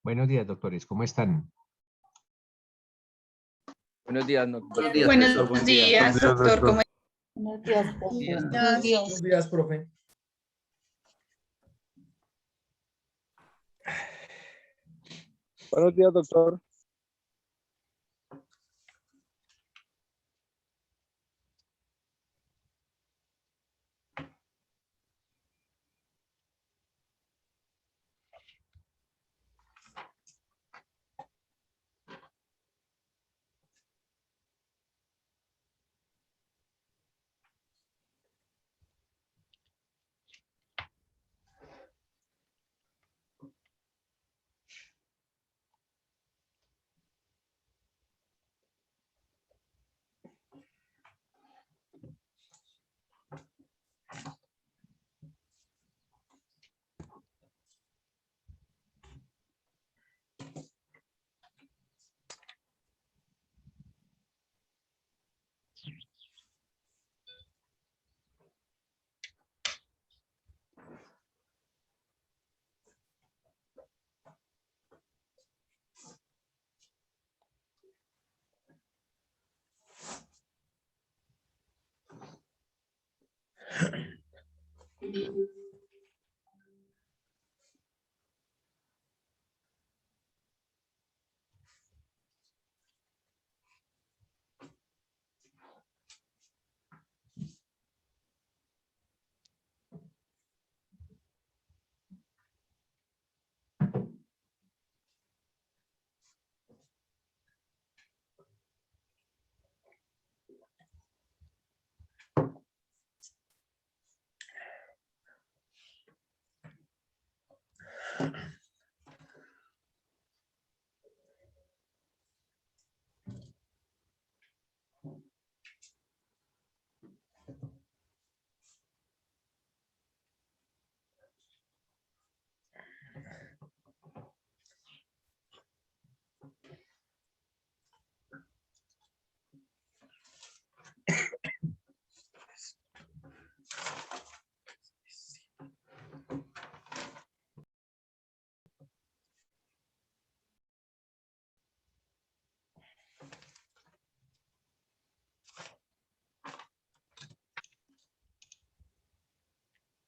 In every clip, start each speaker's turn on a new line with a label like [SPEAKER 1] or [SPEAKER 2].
[SPEAKER 1] Buenos días, doctores. ¿Cómo están?
[SPEAKER 2] Buenos días, doctor.
[SPEAKER 3] Buenos días, doctor. ¿Cómo
[SPEAKER 4] Buenos días, profe.
[SPEAKER 5] Buenos días, profe.
[SPEAKER 6] Buenos días, doctor.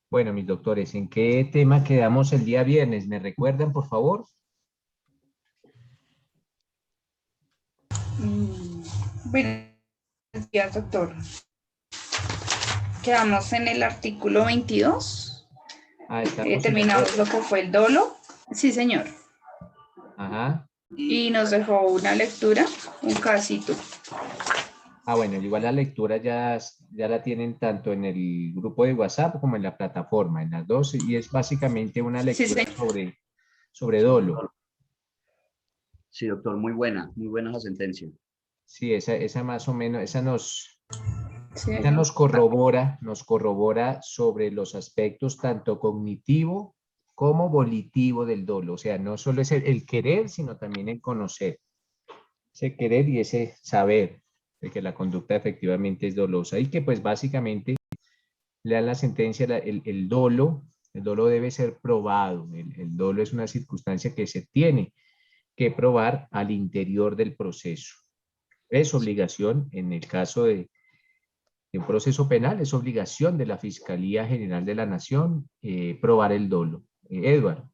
[SPEAKER 1] Bueno, mis doctores, ¿en qué tema quedamos el día viernes? ¿Me recuerdan, por favor?
[SPEAKER 3] Buenos días, doctor. Quedamos en el artículo 22. Terminamos lo que fue el dolo. Sí, señor.
[SPEAKER 1] Ajá.
[SPEAKER 3] Y nos dejó una lectura, un casito.
[SPEAKER 1] Ah, bueno, igual la lectura ya la tienen tanto en el grupo de WhatsApp como en la plataforma, en las dos, y es básicamente una lectura sobre dolo.
[SPEAKER 7] Sí, doctor, muy buena esa sentencia.
[SPEAKER 1] Sí, esa más o menos, esa nos corrobora sobre los aspectos tanto cognitivo como volitivo del dolo. O sea, no solo es el querer, sino también el conocer. Ese querer y ese saber de que la conducta efectivamente es dolosa. Y que pues básicamente le dan la sentencia, el dolo debe ser probado. El dolo es una circunstancia que se tiene que probar al interior del proceso. Es obligación, en el caso de un proceso penal, es obligación de la Fiscalía General de la Nación probar el dolo. Edward.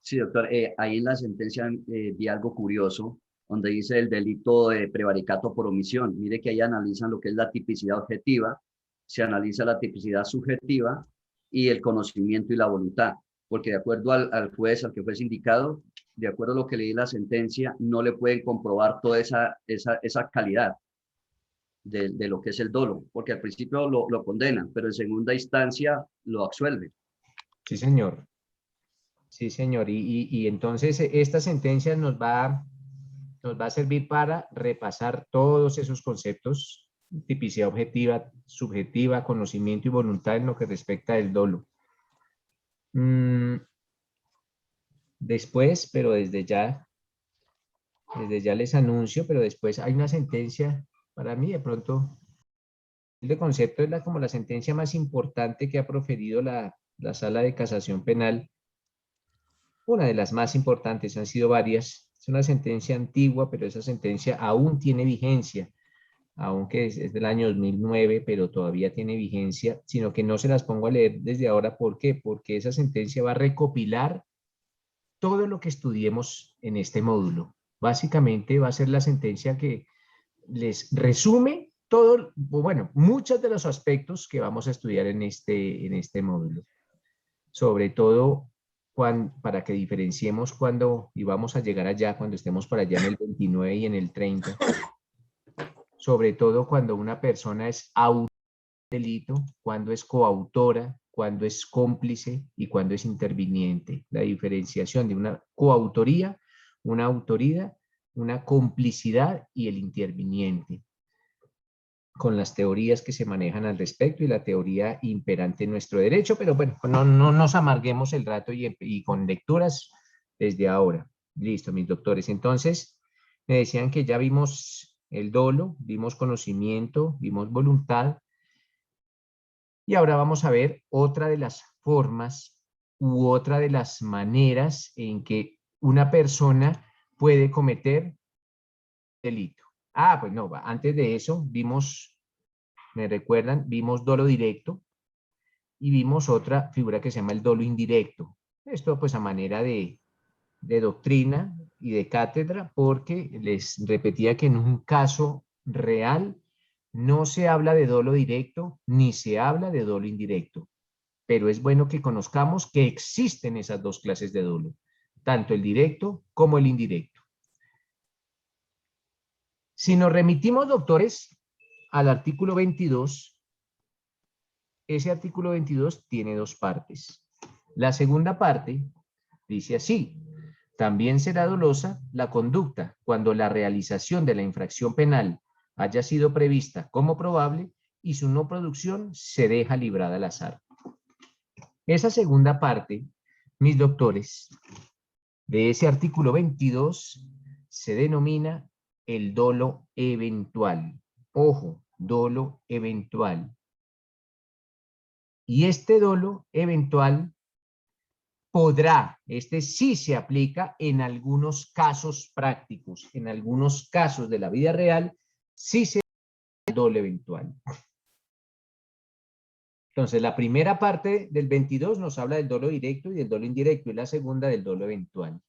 [SPEAKER 7] Sí, doctor, ahí en la sentencia vi algo curioso, donde dice el delito de prevaricato por omisión. Mire que ahí analizan lo que es la tipicidad objetiva, se analiza la tipicidad subjetiva y el conocimiento y la voluntad, porque de acuerdo al juez, al que fue sindicado, de acuerdo a lo que leí en la sentencia, no le pueden comprobar toda esa calidad de lo que es el dolo, porque al principio lo condenan, pero en segunda instancia lo absuelve.
[SPEAKER 1] Sí, señor. Sí, señor. Y entonces esta sentencia nos va a servir para repasar todos esos conceptos: tipicidad objetiva, subjetiva, conocimiento y voluntad en lo que respecta al dolo. Después, pero desde ya les anuncio, pero después hay una sentencia, para mí de pronto, el concepto es como la sentencia más importante que ha proferido la Sala de Casación Penal, una de las más importantes, han sido varias. Es una sentencia antigua, pero esa sentencia aún tiene vigencia, aunque es del año 2009, pero todavía tiene vigencia, sino que no se las pongo a leer desde ahora. ¿Por qué? Porque esa sentencia va a recopilar todo lo que estudiemos en este módulo. Básicamente va a ser la sentencia que les resume todo, bueno, muchos de los aspectos que vamos a estudiar en este módulo. Sobre todo para que diferenciemos cuando, y vamos a llegar allá, cuando estemos por allá en el 29 y en el 30, sobre todo cuando una persona es autor del delito, cuando es coautora, cuando es cómplice y cuando es interviniente. La diferenciación de una coautoría, una autoría, una complicidad y el interviniente, con las teorías que se manejan al respecto y la teoría imperante en nuestro derecho, pero bueno, no nos amarguemos el rato y con lecturas desde ahora. Listo, mis doctores. Entonces, me decían que ya vimos el dolo, vimos conocimiento, vimos voluntad, y ahora vamos a ver otra de las formas u otra de las maneras en que una persona puede cometer delito. Pues no, antes de eso vimos, ¿me recuerdan? Vimos dolo directo y vimos otra figura que se llama el dolo indirecto. Esto pues a manera de doctrina y de cátedra, porque les repetía que en un caso real no se habla de dolo directo ni se habla de dolo indirecto, pero es bueno que conozcamos que existen esas dos clases de dolo, tanto el directo como el indirecto. Si nos remitimos, doctores, al artículo 22, ese artículo 22 tiene dos partes. La segunda parte dice así: también será dolosa la conducta cuando la realización de la infracción penal haya sido prevista como probable y su no producción se deja librada al azar. Esa segunda parte, mis doctores, de ese artículo 22 se denomina el dolo eventual. Ojo, dolo eventual. Y este dolo eventual podrá, este sí se aplica en algunos casos prácticos, en algunos casos de la vida real, sí se aplica el dolo eventual. Entonces, la primera parte del 22 nos habla del dolo directo y del dolo indirecto, y la segunda del dolo eventual.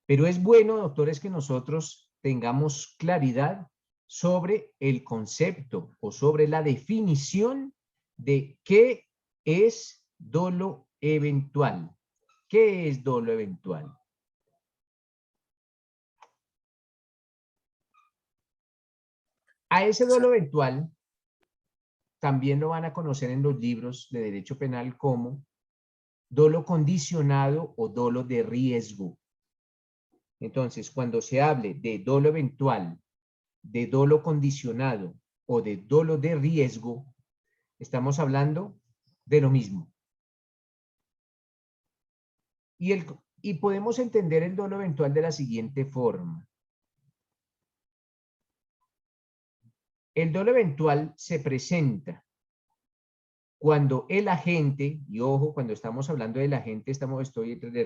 [SPEAKER 1] Pero es bueno, doctores, que nosotros tengamos claridad sobre el concepto o sobre la definición de qué es dolo eventual. ¿Qué es dolo eventual? A ese dolo eventual también lo van a conocer en los libros de derecho penal como dolo condicionado o dolo de riesgo. Entonces, cuando se hable de dolo eventual, de dolo condicionado o de dolo de riesgo, estamos hablando de lo mismo. Y podemos entender el dolo eventual de la siguiente forma. El dolo eventual se presenta cuando el agente, y ojo, cuando estamos hablando del agente,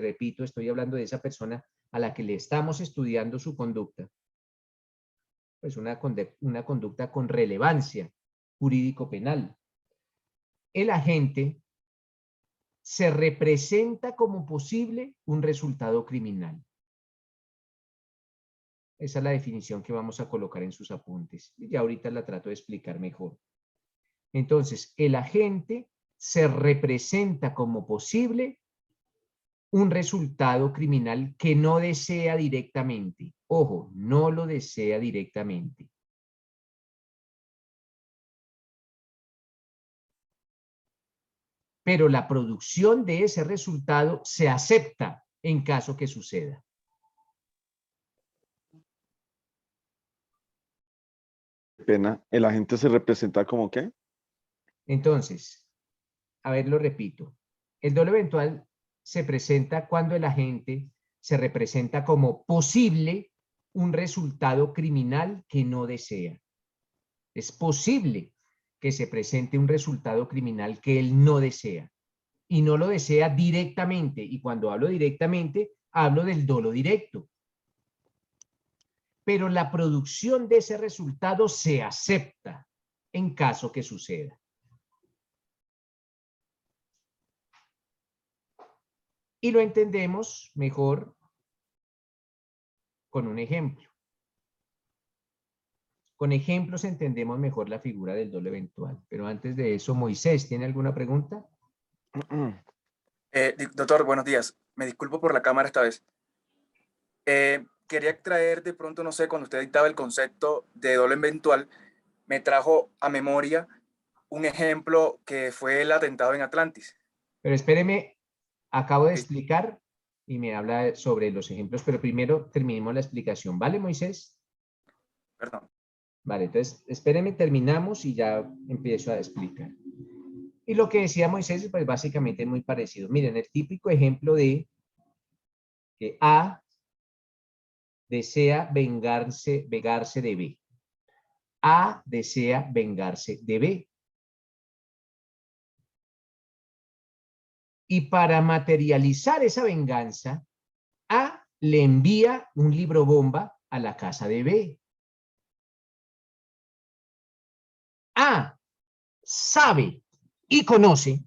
[SPEAKER 1] repito, estoy hablando de esa persona a la que le estamos estudiando su conducta. Pues una conducta con relevancia jurídico-penal. El agente se representa como posible un resultado criminal. Esa es la definición que vamos a colocar en sus apuntes. Y ya ahorita la trato de explicar mejor. Entonces, el agente se representa como posible un resultado criminal que no desea directamente. Ojo, no lo desea directamente. Pero la producción de ese resultado se acepta en caso que suceda.
[SPEAKER 2] Pena, ¿el agente se representa como qué?
[SPEAKER 1] Entonces, a ver, lo repito. El dolo eventual se presenta cuando el agente se representa como posible un resultado criminal que no desea. Es posible que se presente un resultado criminal que él no desea. Y no lo desea directamente. Y cuando hablo directamente, hablo del dolo directo. Pero la producción de ese resultado se acepta en caso que suceda. Y lo entendemos mejor con un ejemplo. Con ejemplos entendemos mejor la figura del dolo eventual. Pero antes de eso, Moisés, ¿tiene alguna pregunta?
[SPEAKER 6] Doctor, buenos días. Me disculpo por la cámara esta vez. Quería traer de pronto, no sé, cuando usted dictaba el concepto de dolo eventual, me trajo a memoria un ejemplo que fue el atentado en Atlantis.
[SPEAKER 1] Pero espéreme, acabo de explicar y me habla sobre los ejemplos, pero primero terminemos la explicación. ¿Vale, Moisés?
[SPEAKER 6] Perdón.
[SPEAKER 1] Vale, entonces espéreme, terminamos y ya empiezo a explicar. Y lo que decía Moisés, pues básicamente es muy parecido. Miren, el típico ejemplo de que A desea vengarse de B. A desea vengarse de B. Y para materializar esa venganza, A le envía un libro bomba a la casa de B. A sabe y conoce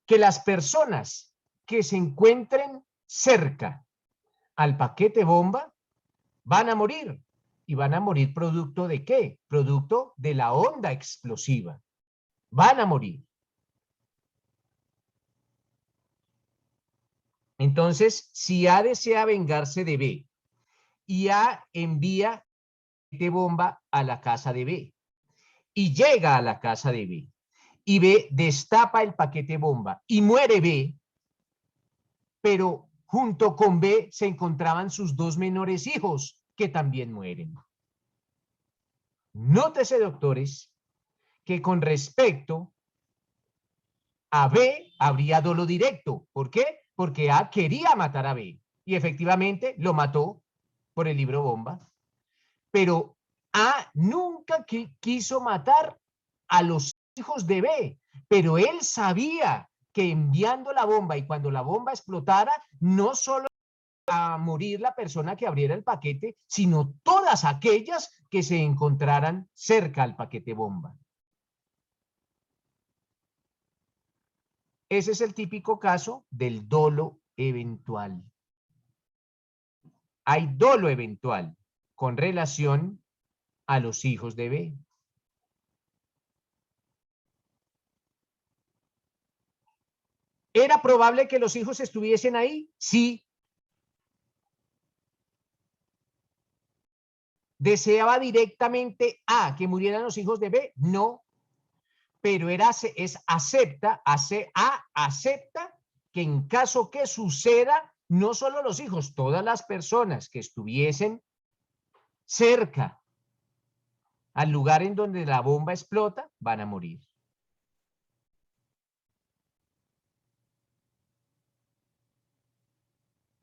[SPEAKER 1] que las personas que se encuentren cerca al paquete bomba van a morir. ¿Y van a morir producto de qué? Producto de la onda explosiva. Van a morir. Entonces, si A desea vengarse de B y A envía paquete bomba a la casa de B y llega a la casa de B y B destapa el paquete bomba y muere B, pero junto con B se encontraban sus dos menores hijos que también mueren. Nótese, doctores, que con respecto a B habría dolo directo. ¿Por qué? Porque A quería matar a B y efectivamente lo mató por el libro bomba. Pero A nunca quiso matar a los hijos de B, pero él sabía que enviando la bomba y cuando la bomba explotara, no solo a morir la persona que abriera el paquete, sino todas aquellas que se encontraran cerca al paquete bomba. Ese es el típico caso del dolo eventual. Hay dolo eventual con relación a los hijos de B. ¿Era probable que los hijos estuviesen ahí? Sí. ¿Deseaba directamente A que murieran los hijos de B? No. Pero acepta que en caso que suceda, no solo los hijos, todas las personas que estuviesen cerca al lugar en donde la bomba explota, van a morir.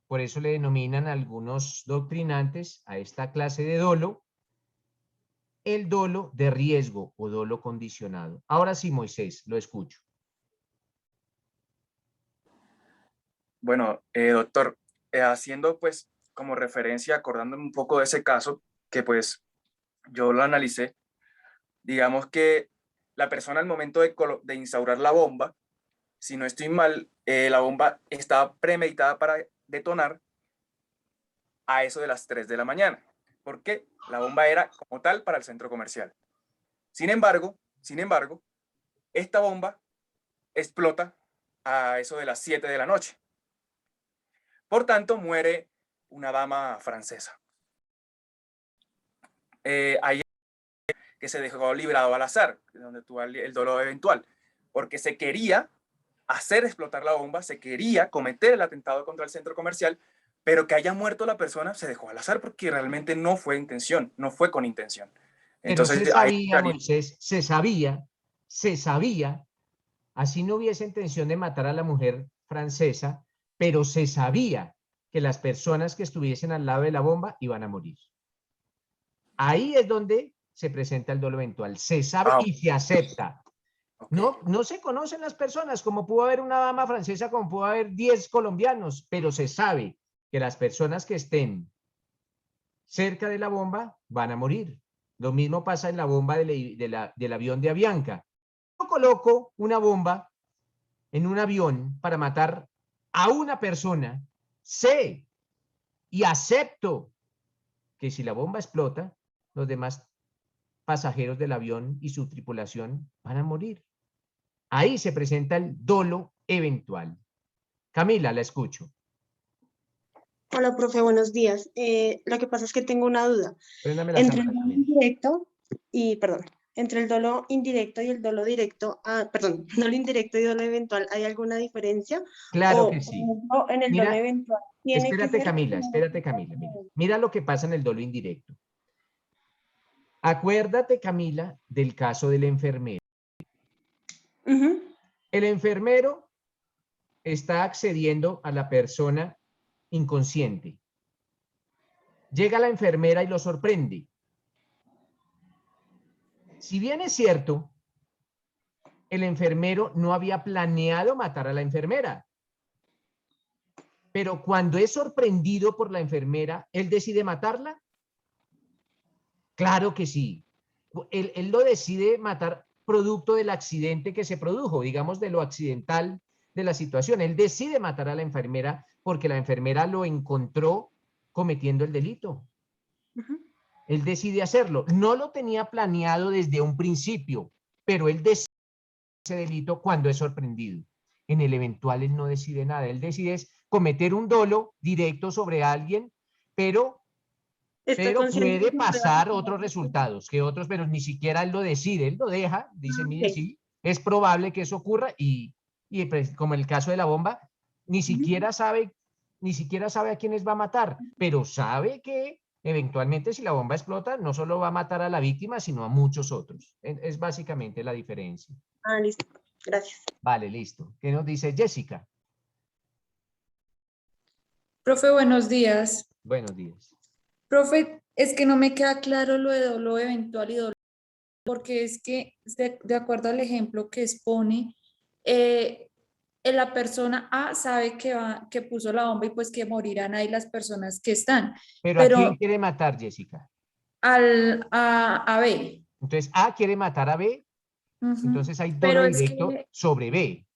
[SPEAKER 1] Por eso le denominan algunos doctrinantes a esta clase de dolo el dolo de riesgo o dolo condicionado. Ahora sí, Moisés, lo escucho.
[SPEAKER 6] Bueno, doctor, haciendo pues como referencia, acordándome un poco de ese caso, que pues yo lo analicé, digamos que la persona al momento de instaurar la bomba, si no estoy mal, la bomba estaba premeditada para detonar a eso de las 3 de la mañana, porque la bomba era como tal para el centro comercial. Sin embargo, esta bomba explota a eso de las 7 de la noche. Por tanto, muere una dama francesa. Ahí que se dejó librado al azar, donde tuvo el dolo eventual, porque se quería hacer explotar la bomba, se quería cometer el atentado contra el centro comercial, pero que haya muerto la persona se dejó al azar porque realmente no fue intención, no fue con intención. Entonces,
[SPEAKER 1] pero se sabía, Moisés, se sabía, así no hubiese intención de matar a la mujer francesa, pero se sabía que las personas que estuviesen al lado de la bomba iban a morir. Ahí es donde se presenta el dolo eventual. Se sabe y se acepta.
[SPEAKER 6] Okay.
[SPEAKER 1] No se conocen las personas, como pudo haber una dama francesa, como pudo haber 10 colombianos, pero se sabe que las personas que estén cerca de la bomba van a morir. Lo mismo pasa en la bomba del avión de Avianca. Yo coloco una bomba en un avión para matar a una persona, sé y acepto que si la bomba explota, los demás pasajeros del avión y su tripulación van a morir. Ahí se presenta el dolo eventual. Camila, la escucho.
[SPEAKER 8] Hola, profe, buenos días. Lo que pasa es que tengo una duda.
[SPEAKER 1] Préndame la
[SPEAKER 8] Entre el
[SPEAKER 1] cámara,
[SPEAKER 8] dolo
[SPEAKER 1] Camila.
[SPEAKER 8] indirecto y, perdón, entre el dolo indirecto y el dolo directo, perdón, dolo indirecto y dolo eventual, ¿hay alguna diferencia?
[SPEAKER 1] Claro
[SPEAKER 8] O,
[SPEAKER 1] que sí.
[SPEAKER 8] por ejemplo, en el dolo
[SPEAKER 1] Mira,
[SPEAKER 8] eventual tiene que
[SPEAKER 1] espérate,
[SPEAKER 8] ser...
[SPEAKER 1] Camila, espérate, Camila. Mira lo que pasa en el dolo indirecto. Acuérdate, Camila, del caso del enfermero. El enfermero está accediendo a la persona inconsciente. Llega la enfermera y lo sorprende. Si bien es cierto, el enfermero no había planeado matar a la enfermera, pero cuando es sorprendido por la enfermera, ¿él decide matarla? Claro que sí. Él lo decide matar producto del accidente que se produjo, digamos de lo accidental de la situación. Él decide matar a la enfermera porque la enfermera lo encontró cometiendo el delito. Él decide hacerlo. No lo tenía planeado desde un principio, pero él decide ese delito cuando es sorprendido. En el eventual él no decide nada. Él decide cometer un dolo directo sobre alguien, pero puede pasar otros resultados que otros, pero ni siquiera él lo decide, él lo deja, dice, mire, sí, es probable que eso ocurra y pues, como en el caso de la bomba, ni siquiera sabe a quiénes va a matar, pero sabe que eventualmente si la bomba explota, no solo va a matar a la víctima, sino a muchos otros. Es básicamente la diferencia.
[SPEAKER 8] Listo. Gracias.
[SPEAKER 1] Vale, listo. ¿Qué nos dice Jessica?
[SPEAKER 3] Profe, buenos días.
[SPEAKER 1] Buenos días.
[SPEAKER 3] Profe, es que no me queda claro lo de dolo eventual y dolo, porque es que de acuerdo al ejemplo que expone, la persona A sabe que puso la bomba y pues que morirán ahí las personas que están.
[SPEAKER 1] Pero ¿a quién quiere matar, Jessica?
[SPEAKER 3] A B.
[SPEAKER 1] Entonces, A quiere matar a B. Entonces hay dolo
[SPEAKER 3] Pero
[SPEAKER 1] directo sobre B.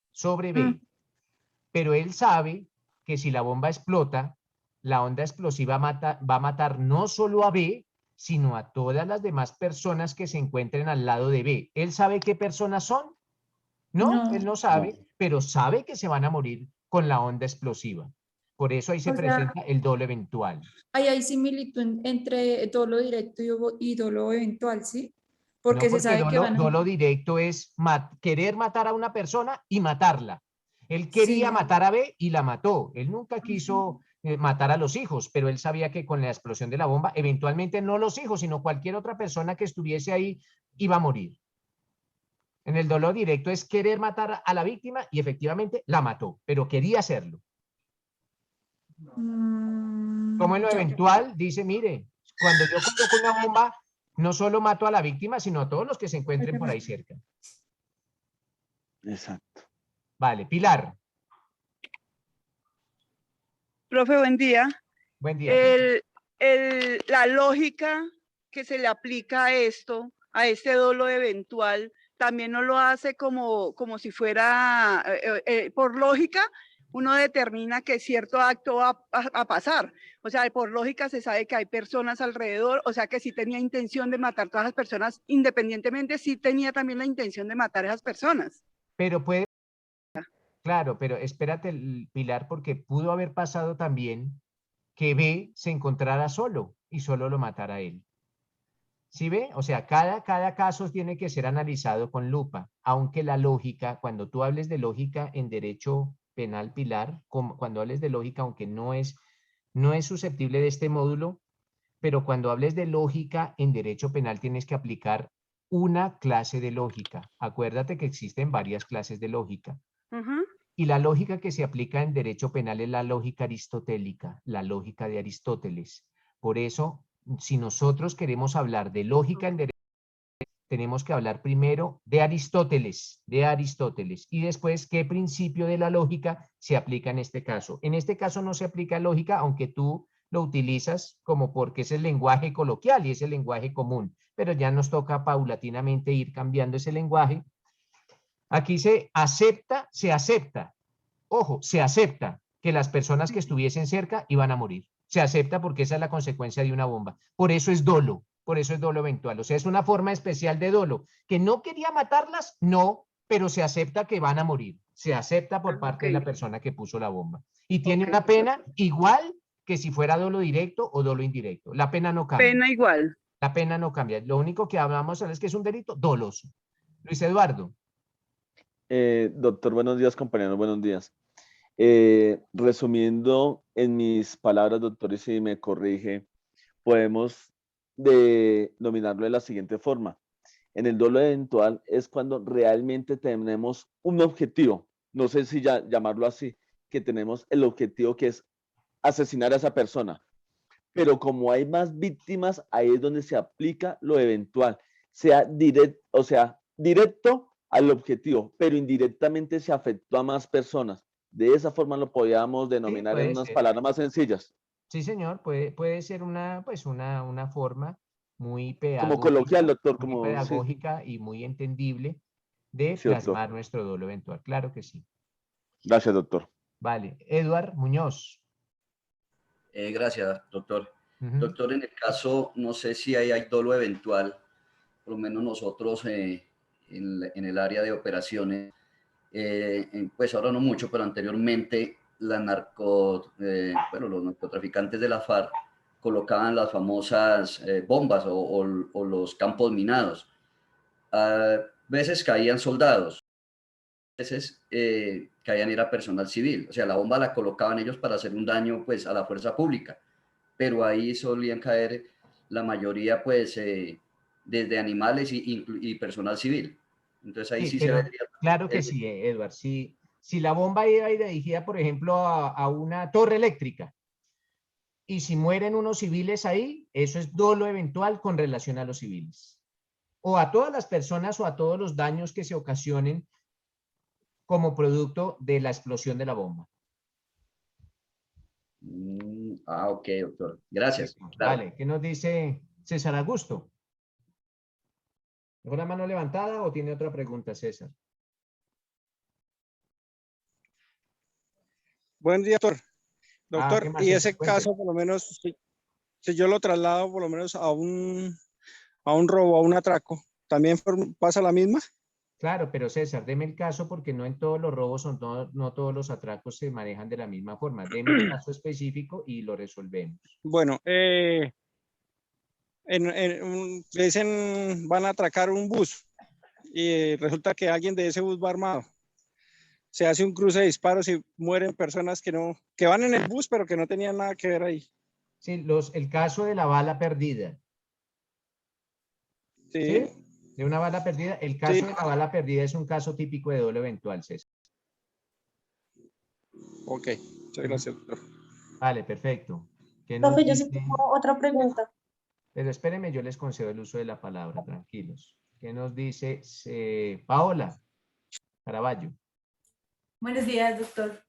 [SPEAKER 1] Pero él sabe que si la bomba explota, la onda explosiva va a matar no solo a B, sino a todas las demás personas que se encuentren al lado de B. ¿Él sabe qué personas son? No, él no sabe, pero sabe que se van a morir con la onda explosiva. Por eso ahí se presenta el dolo eventual.
[SPEAKER 3] Ahí hay similitud entre dolo directo y dolo eventual, ¿sí? Porque se sabe que
[SPEAKER 1] dolo directo es querer matar a una persona y matarla. Él quería matar a B y la mató. Él nunca quiso matar a los hijos, pero él sabía que con la explosión de la bomba, eventualmente no los hijos, sino cualquier otra persona que estuviese ahí iba a morir. En el dolo directo es querer matar a la víctima y efectivamente la mató, pero quería hacerlo. Como en lo eventual, dice, mire, cuando yo coloco una bomba, no solo mato a la víctima, sino a todos los que se encuentren por ahí cerca.
[SPEAKER 2] Exacto.
[SPEAKER 1] Vale, Pilar.
[SPEAKER 9] Profe, buen día.
[SPEAKER 1] Buen día.
[SPEAKER 9] La lógica que se le aplica a esto, a este dolo eventual, también no lo hace como si fuera, por lógica, uno determina que cierto acto va a pasar. O sea, por lógica se sabe que hay personas alrededor, o sea que sí tenía intención de matar a todas las personas, independientemente sí tenía también la intención de matar a esas personas.
[SPEAKER 1] Pero puede... Claro, pero espérate, Pilar, porque pudo haber pasado también que B se encontrara solo y solo lo matara a él. ¿Sí ve? O sea, cada caso tiene que ser analizado con lupa, aunque la lógica, cuando tú hables de lógica en derecho penal, Pilar, cuando hables de lógica, aunque no es susceptible de este módulo, pero cuando hables de lógica en derecho penal tienes que aplicar una clase de lógica. Acuérdate que existen varias clases de lógica. Y la lógica que se aplica en derecho penal es la lógica aristotélica, la lógica de Aristóteles. Por eso, si nosotros queremos hablar de lógica en derecho, tenemos que hablar primero de Aristóteles, y después qué principio de la lógica se aplica en este caso. En este caso no se aplica lógica, aunque tú lo utilizas como porque es el lenguaje coloquial y es el lenguaje común, pero ya nos toca paulatinamente ir cambiando ese lenguaje. Aquí se acepta, ojo, se acepta que las personas que estuviesen cerca iban a morir. Se acepta porque esa es la consecuencia de una bomba. Por eso es dolo eventual. O sea, es una forma especial de dolo. ¿Que no quería matarlas? No, pero se acepta que van a morir. Se acepta por parte de la persona que puso la bomba. Y tiene una pena igual que si fuera dolo directo o dolo indirecto. La pena no cambia.
[SPEAKER 9] Pena igual.
[SPEAKER 1] La pena no cambia. Lo único que hablamos es que es un delito doloso. Luis Eduardo.
[SPEAKER 2] Doctor, buenos días, compañeros, buenos días. Resumiendo en mis palabras, doctor, y si me corrige, podemos denominarlo de la siguiente forma. En el dolo eventual es cuando realmente tenemos un objetivo, no sé si llamarlo así, que tenemos el objetivo que es asesinar a esa persona. Pero como hay más víctimas, ahí es donde se aplica lo eventual, sea directo al objetivo, pero indirectamente se afectó a más personas. De esa forma lo podíamos denominar en unas palabras más sencillas.
[SPEAKER 1] Sí, señor, puede ser una forma muy pedagógica,
[SPEAKER 2] como coloquial, doctor,
[SPEAKER 1] muy pedagógica y muy entendible de plasmar nuestro dolo eventual. Claro que sí.
[SPEAKER 2] Gracias, doctor.
[SPEAKER 1] Vale. Eduard Muñoz.
[SPEAKER 7] Gracias, doctor. Doctor, en el caso, no sé si hay dolo eventual, por lo menos nosotros en el área de operaciones, pues ahora no mucho, pero anteriormente los narcotraficantes de la FARC colocaban las famosas bombas o los campos minados. A veces caían soldados, a veces caían era personal civil, o sea, la bomba la colocaban ellos para hacer un daño pues a la fuerza pública, pero ahí solían caer la mayoría pues desde animales y personal civil. Entonces ahí sí se vería.
[SPEAKER 1] Claro que sí, Eduard. Si la bomba iba dirigida, por ejemplo, a una torre eléctrica y si mueren unos civiles ahí, eso es dolo eventual con relación a los civiles. O a todas las personas o a todos los daños que se ocasionen como producto de la explosión de la bomba.
[SPEAKER 7] Ok, doctor. Gracias.
[SPEAKER 1] Vale, ¿qué nos dice César Augusto? ¿Con la mano levantada o tiene otra pregunta, César?
[SPEAKER 10] Buen día, doctor. Doctor, y ese caso, por lo menos, si yo lo traslado por lo menos a un robo, a un atraco, ¿también pasa la misma?
[SPEAKER 1] Claro, pero César, deme el caso porque no en todos los robos, no todos los atracos se manejan de la misma forma. Deme el caso específico y lo resolvemos.
[SPEAKER 10] Bueno, dicen van a atracar un bus y resulta que alguien de ese bus va armado. Se hace un cruce de disparos y mueren personas que van en el bus pero que no tenían nada que ver ahí.
[SPEAKER 1] Sí, el caso de la bala perdida.
[SPEAKER 10] Sí.
[SPEAKER 1] De una bala perdida. El caso de la bala perdida es un caso típico de dolo eventual, César.
[SPEAKER 10] Ok, muchas gracias, doctor.
[SPEAKER 1] Vale, perfecto.
[SPEAKER 8] Profe, yo sí tengo otra pregunta.
[SPEAKER 1] Pero espérenme, yo les concedo el uso de la palabra, tranquilos. ¿Qué nos dice Paola Caraballo?
[SPEAKER 11] Buenos días, doctor.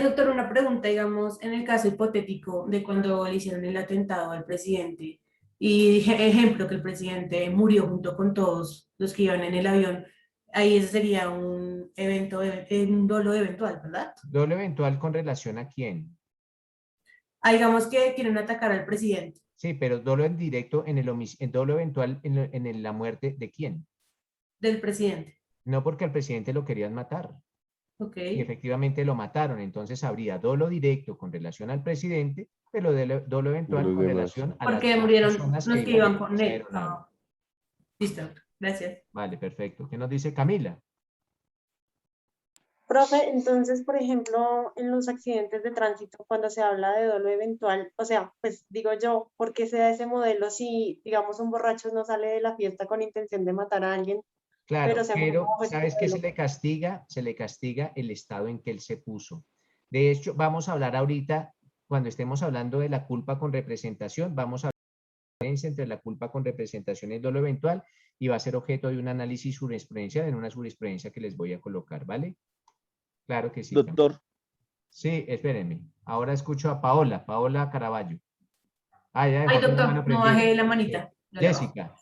[SPEAKER 11] Doctor, una pregunta, digamos, en el caso hipotético de cuando le hicieron el atentado al presidente y ejemplo que el presidente murió junto con todos los que iban en el avión, ahí ese sería un evento, un dolo eventual, ¿verdad?
[SPEAKER 1] ¿Dolo eventual con relación a quién?
[SPEAKER 11] Digamos que quieren atacar al presidente.
[SPEAKER 1] Sí, pero dolo en directo, en dolo eventual en la muerte ¿de quién?
[SPEAKER 11] Del presidente.
[SPEAKER 1] No, porque al presidente lo querían matar.
[SPEAKER 11] Okay.
[SPEAKER 1] Y efectivamente lo mataron, entonces habría dolo directo con relación al presidente, pero dolo eventual con relación a
[SPEAKER 11] porque
[SPEAKER 1] las
[SPEAKER 11] murieron
[SPEAKER 1] personas
[SPEAKER 11] los que iban con él. Listo, gracias.
[SPEAKER 1] Vale, perfecto. ¿Qué nos dice Camila?
[SPEAKER 8] Profe, entonces, por ejemplo, en los accidentes de tránsito, cuando se habla de dolo eventual, o sea, pues digo yo, ¿por qué se da ese modelo si, digamos, un borracho no sale de la fiesta con intención de matar a alguien?
[SPEAKER 1] Claro, pero ¿sabes qué se le castiga? Se le castiga el estado en que él se puso. De hecho, vamos a hablar ahorita, cuando estemos hablando de la culpa con representación, vamos a entre la culpa con representación y el dolo eventual y va a ser objeto de un análisis jurisprudencial en una jurisprudencia que les voy a colocar, ¿vale? Claro que sí.
[SPEAKER 2] Doctor.
[SPEAKER 1] Sí, espérenme. Ahora escucho a Paola Caraballo. Ya
[SPEAKER 11] Ay, doctor, no bajé la manita.
[SPEAKER 1] Jessica.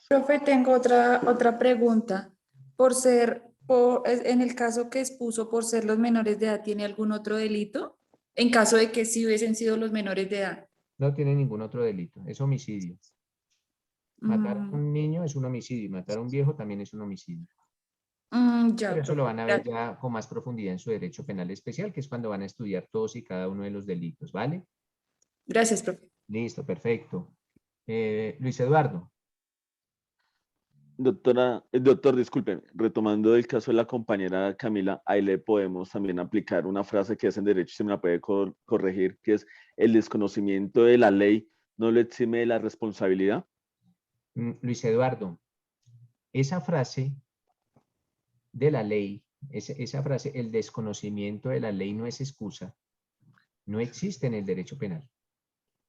[SPEAKER 3] Profe, tengo otra pregunta. En el caso que expuso, por ser los menores de edad, ¿tiene algún otro delito? En caso de que sí hubiesen sido los menores de edad.
[SPEAKER 1] No tiene ningún otro delito, es homicidio. Matar a un niño es un homicidio y matar a un viejo también es un homicidio. Pero eso lo van a ver ya con más profundidad en su derecho penal especial, que es cuando van a estudiar todos y cada uno de los delitos, ¿vale?
[SPEAKER 3] Gracias, profe.
[SPEAKER 1] Listo, perfecto. Luis Eduardo.
[SPEAKER 2] Doctor, disculpe, retomando el caso de la compañera Camila, ahí le podemos también aplicar una frase que es en derecho, se me la puede corregir, que es: el desconocimiento de la ley no lo exime de la responsabilidad.
[SPEAKER 1] Luis Eduardo, esa frase de la ley, esa frase, el desconocimiento de la ley no es excusa, no existe en el derecho penal.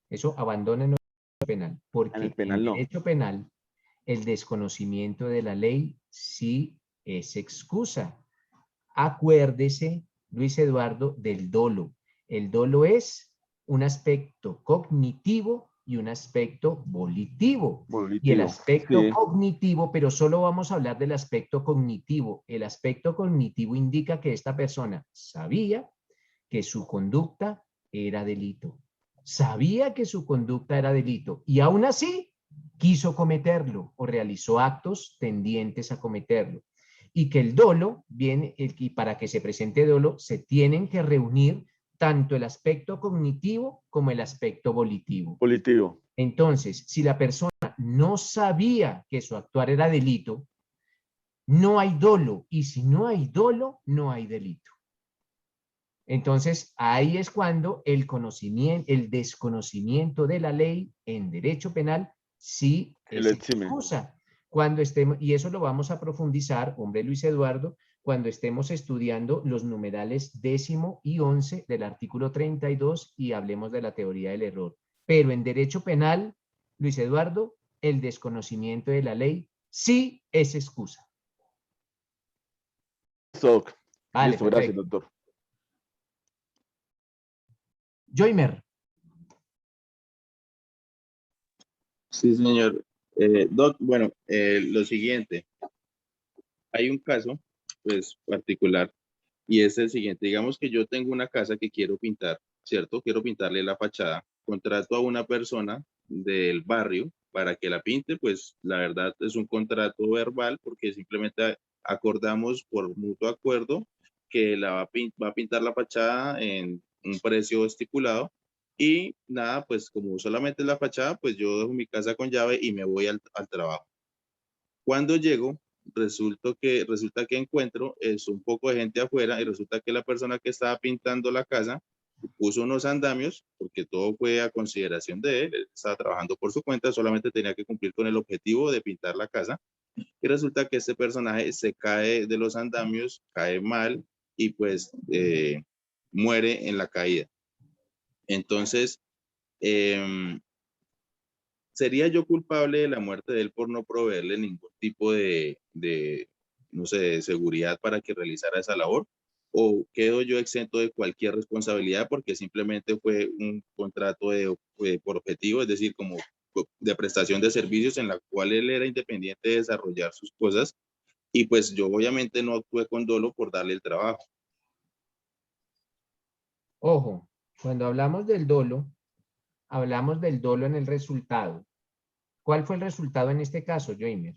[SPEAKER 1] Eso abandona en el derecho penal, porque en el derecho penal el desconocimiento de la ley sí es excusa. Acuérdese, Luis Eduardo, del dolo. El dolo es un aspecto cognitivo y un aspecto volitivo. Y el aspecto cognitivo, pero solo vamos a hablar del aspecto cognitivo. El aspecto cognitivo indica que esta persona sabía que su conducta era delito. Sabía que su conducta era delito y aún así quiso cometerlo o realizó actos tendientes a cometerlo. Y que el dolo viene, y para que se presente dolo, se tienen que reunir tanto el aspecto cognitivo como el aspecto volitivo. Entonces, si la persona no sabía que su actuar era delito, no hay dolo. Y si no hay dolo, no hay delito. Entonces, ahí es cuando el desconocimiento de la ley en derecho penal sí es excusa. Cuando estemos, y eso lo vamos a profundizar, hombre Luis Eduardo, cuando estemos estudiando los numerales 10 y 11 del artículo 32 y hablemos de la teoría del error. Pero en derecho penal, Luis Eduardo, el desconocimiento de la ley sí es excusa. Vale,
[SPEAKER 2] listo, gracias, doctor.
[SPEAKER 1] Joymer.
[SPEAKER 12] Sí, señor. Doc, bueno, lo siguiente. Hay un caso, pues, particular, y es el siguiente. Digamos que yo tengo una casa que quiero pintar, ¿cierto? Quiero pintarle la fachada. Contrato a una persona del barrio para que la pinte, pues, la verdad es un contrato verbal porque simplemente acordamos por mutuo acuerdo que va a pintar la fachada en un precio estipulado. Y nada, pues como solamente la fachada, pues yo dejo mi casa con llave y me voy al trabajo. Cuando llego, resulta que encuentro un poco de gente afuera y resulta que la persona que estaba pintando la casa puso unos andamios, porque todo fue a consideración de él estaba trabajando por su cuenta, solamente tenía que cumplir con el objetivo de pintar la casa. Y resulta que este personaje se cae de los andamios, cae mal y pues muere en la caída. Entonces, ¿sería yo culpable de la muerte de él por no proveerle ningún tipo no sé, de seguridad para que realizara esa labor? ¿O quedo yo exento de cualquier responsabilidad porque simplemente fue un contrato por objetivo, es decir, como de prestación de servicios en la cual él era independiente de desarrollar sus cosas y pues yo obviamente no actué con dolo por darle el trabajo?
[SPEAKER 1] Ojo, cuando hablamos del dolo en el resultado. ¿Cuál fue el resultado en este caso, Joymer?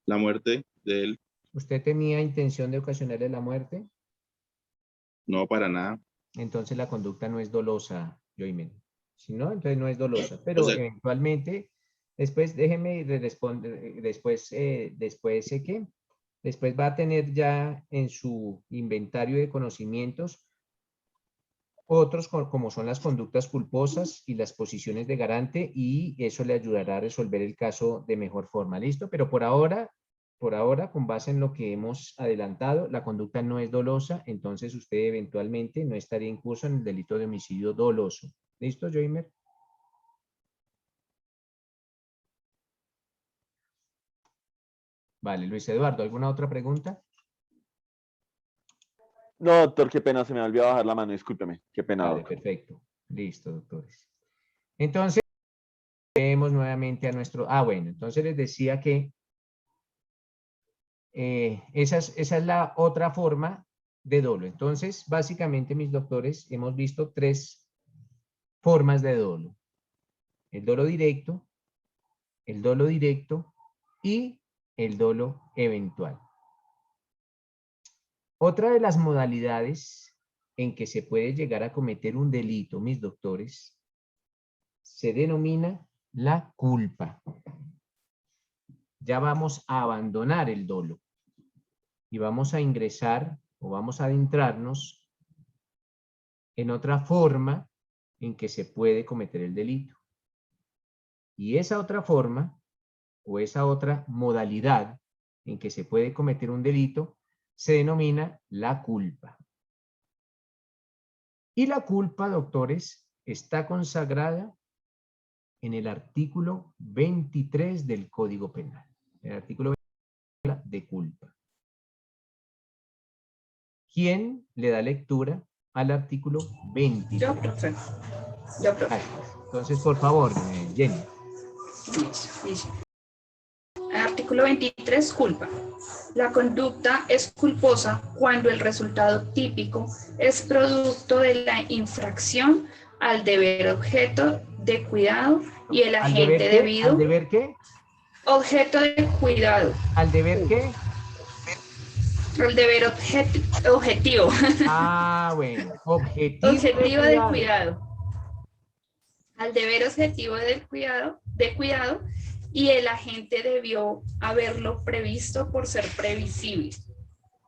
[SPEAKER 12] La muerte de él.
[SPEAKER 1] ¿Usted tenía intención de ocasionarle la muerte?
[SPEAKER 12] No, para nada.
[SPEAKER 1] Entonces la conducta no es dolosa, Joymer. Si no, entonces no es dolosa. Pero eventualmente, después déjeme responder, después va a tener ya en su inventario de conocimientos otros como son las conductas culposas y las posiciones de garante, y eso le ayudará a resolver el caso de mejor forma. ¿Listo? Pero por ahora, con base en lo que hemos adelantado, la conducta no es dolosa, entonces usted eventualmente no estaría incurso en el delito de homicidio doloso. ¿Listo, Joymer? Vale, Luis Eduardo, ¿alguna otra pregunta?
[SPEAKER 2] No, doctor, qué pena, se me olvidó bajar la mano, discúlpeme. Qué pena,
[SPEAKER 1] Vale,
[SPEAKER 2] doctor.
[SPEAKER 1] perfecto. Listo, doctores. Entonces, vemos nuevamente a nuestro... bueno, entonces les decía que esa es la otra forma de dolo. Entonces, básicamente, mis doctores, hemos visto 3 formas de dolo. El dolo directo y el dolo eventual. Otra de las modalidades en que se puede llegar a cometer un delito, mis doctores, se denomina la culpa. Ya vamos a abandonar el dolo y vamos a ingresar o vamos a adentrarnos en otra forma en que se puede cometer el delito. Y esa otra forma o esa otra modalidad en que se puede cometer un delito se denomina la culpa. Y la culpa, doctores, está consagrada en el artículo 23 del Código Penal. El artículo 23 de culpa. ¿Quién le da lectura al artículo 23?
[SPEAKER 13] Yo, profe. Yo, profe.
[SPEAKER 1] Entonces, por favor, Jenny.
[SPEAKER 13] Artículo 23, culpa. La conducta es culposa cuando el resultado típico es producto de la infracción al deber objeto de cuidado y el agente debido.
[SPEAKER 1] ¿Al deber qué?
[SPEAKER 13] Objeto de cuidado.
[SPEAKER 1] ¿Al deber qué?
[SPEAKER 13] El deber objetivo.
[SPEAKER 1] Bueno. Objetivo
[SPEAKER 13] de cuidado. Al deber objetivo del cuidado, y el agente debió haberlo previsto por ser previsible,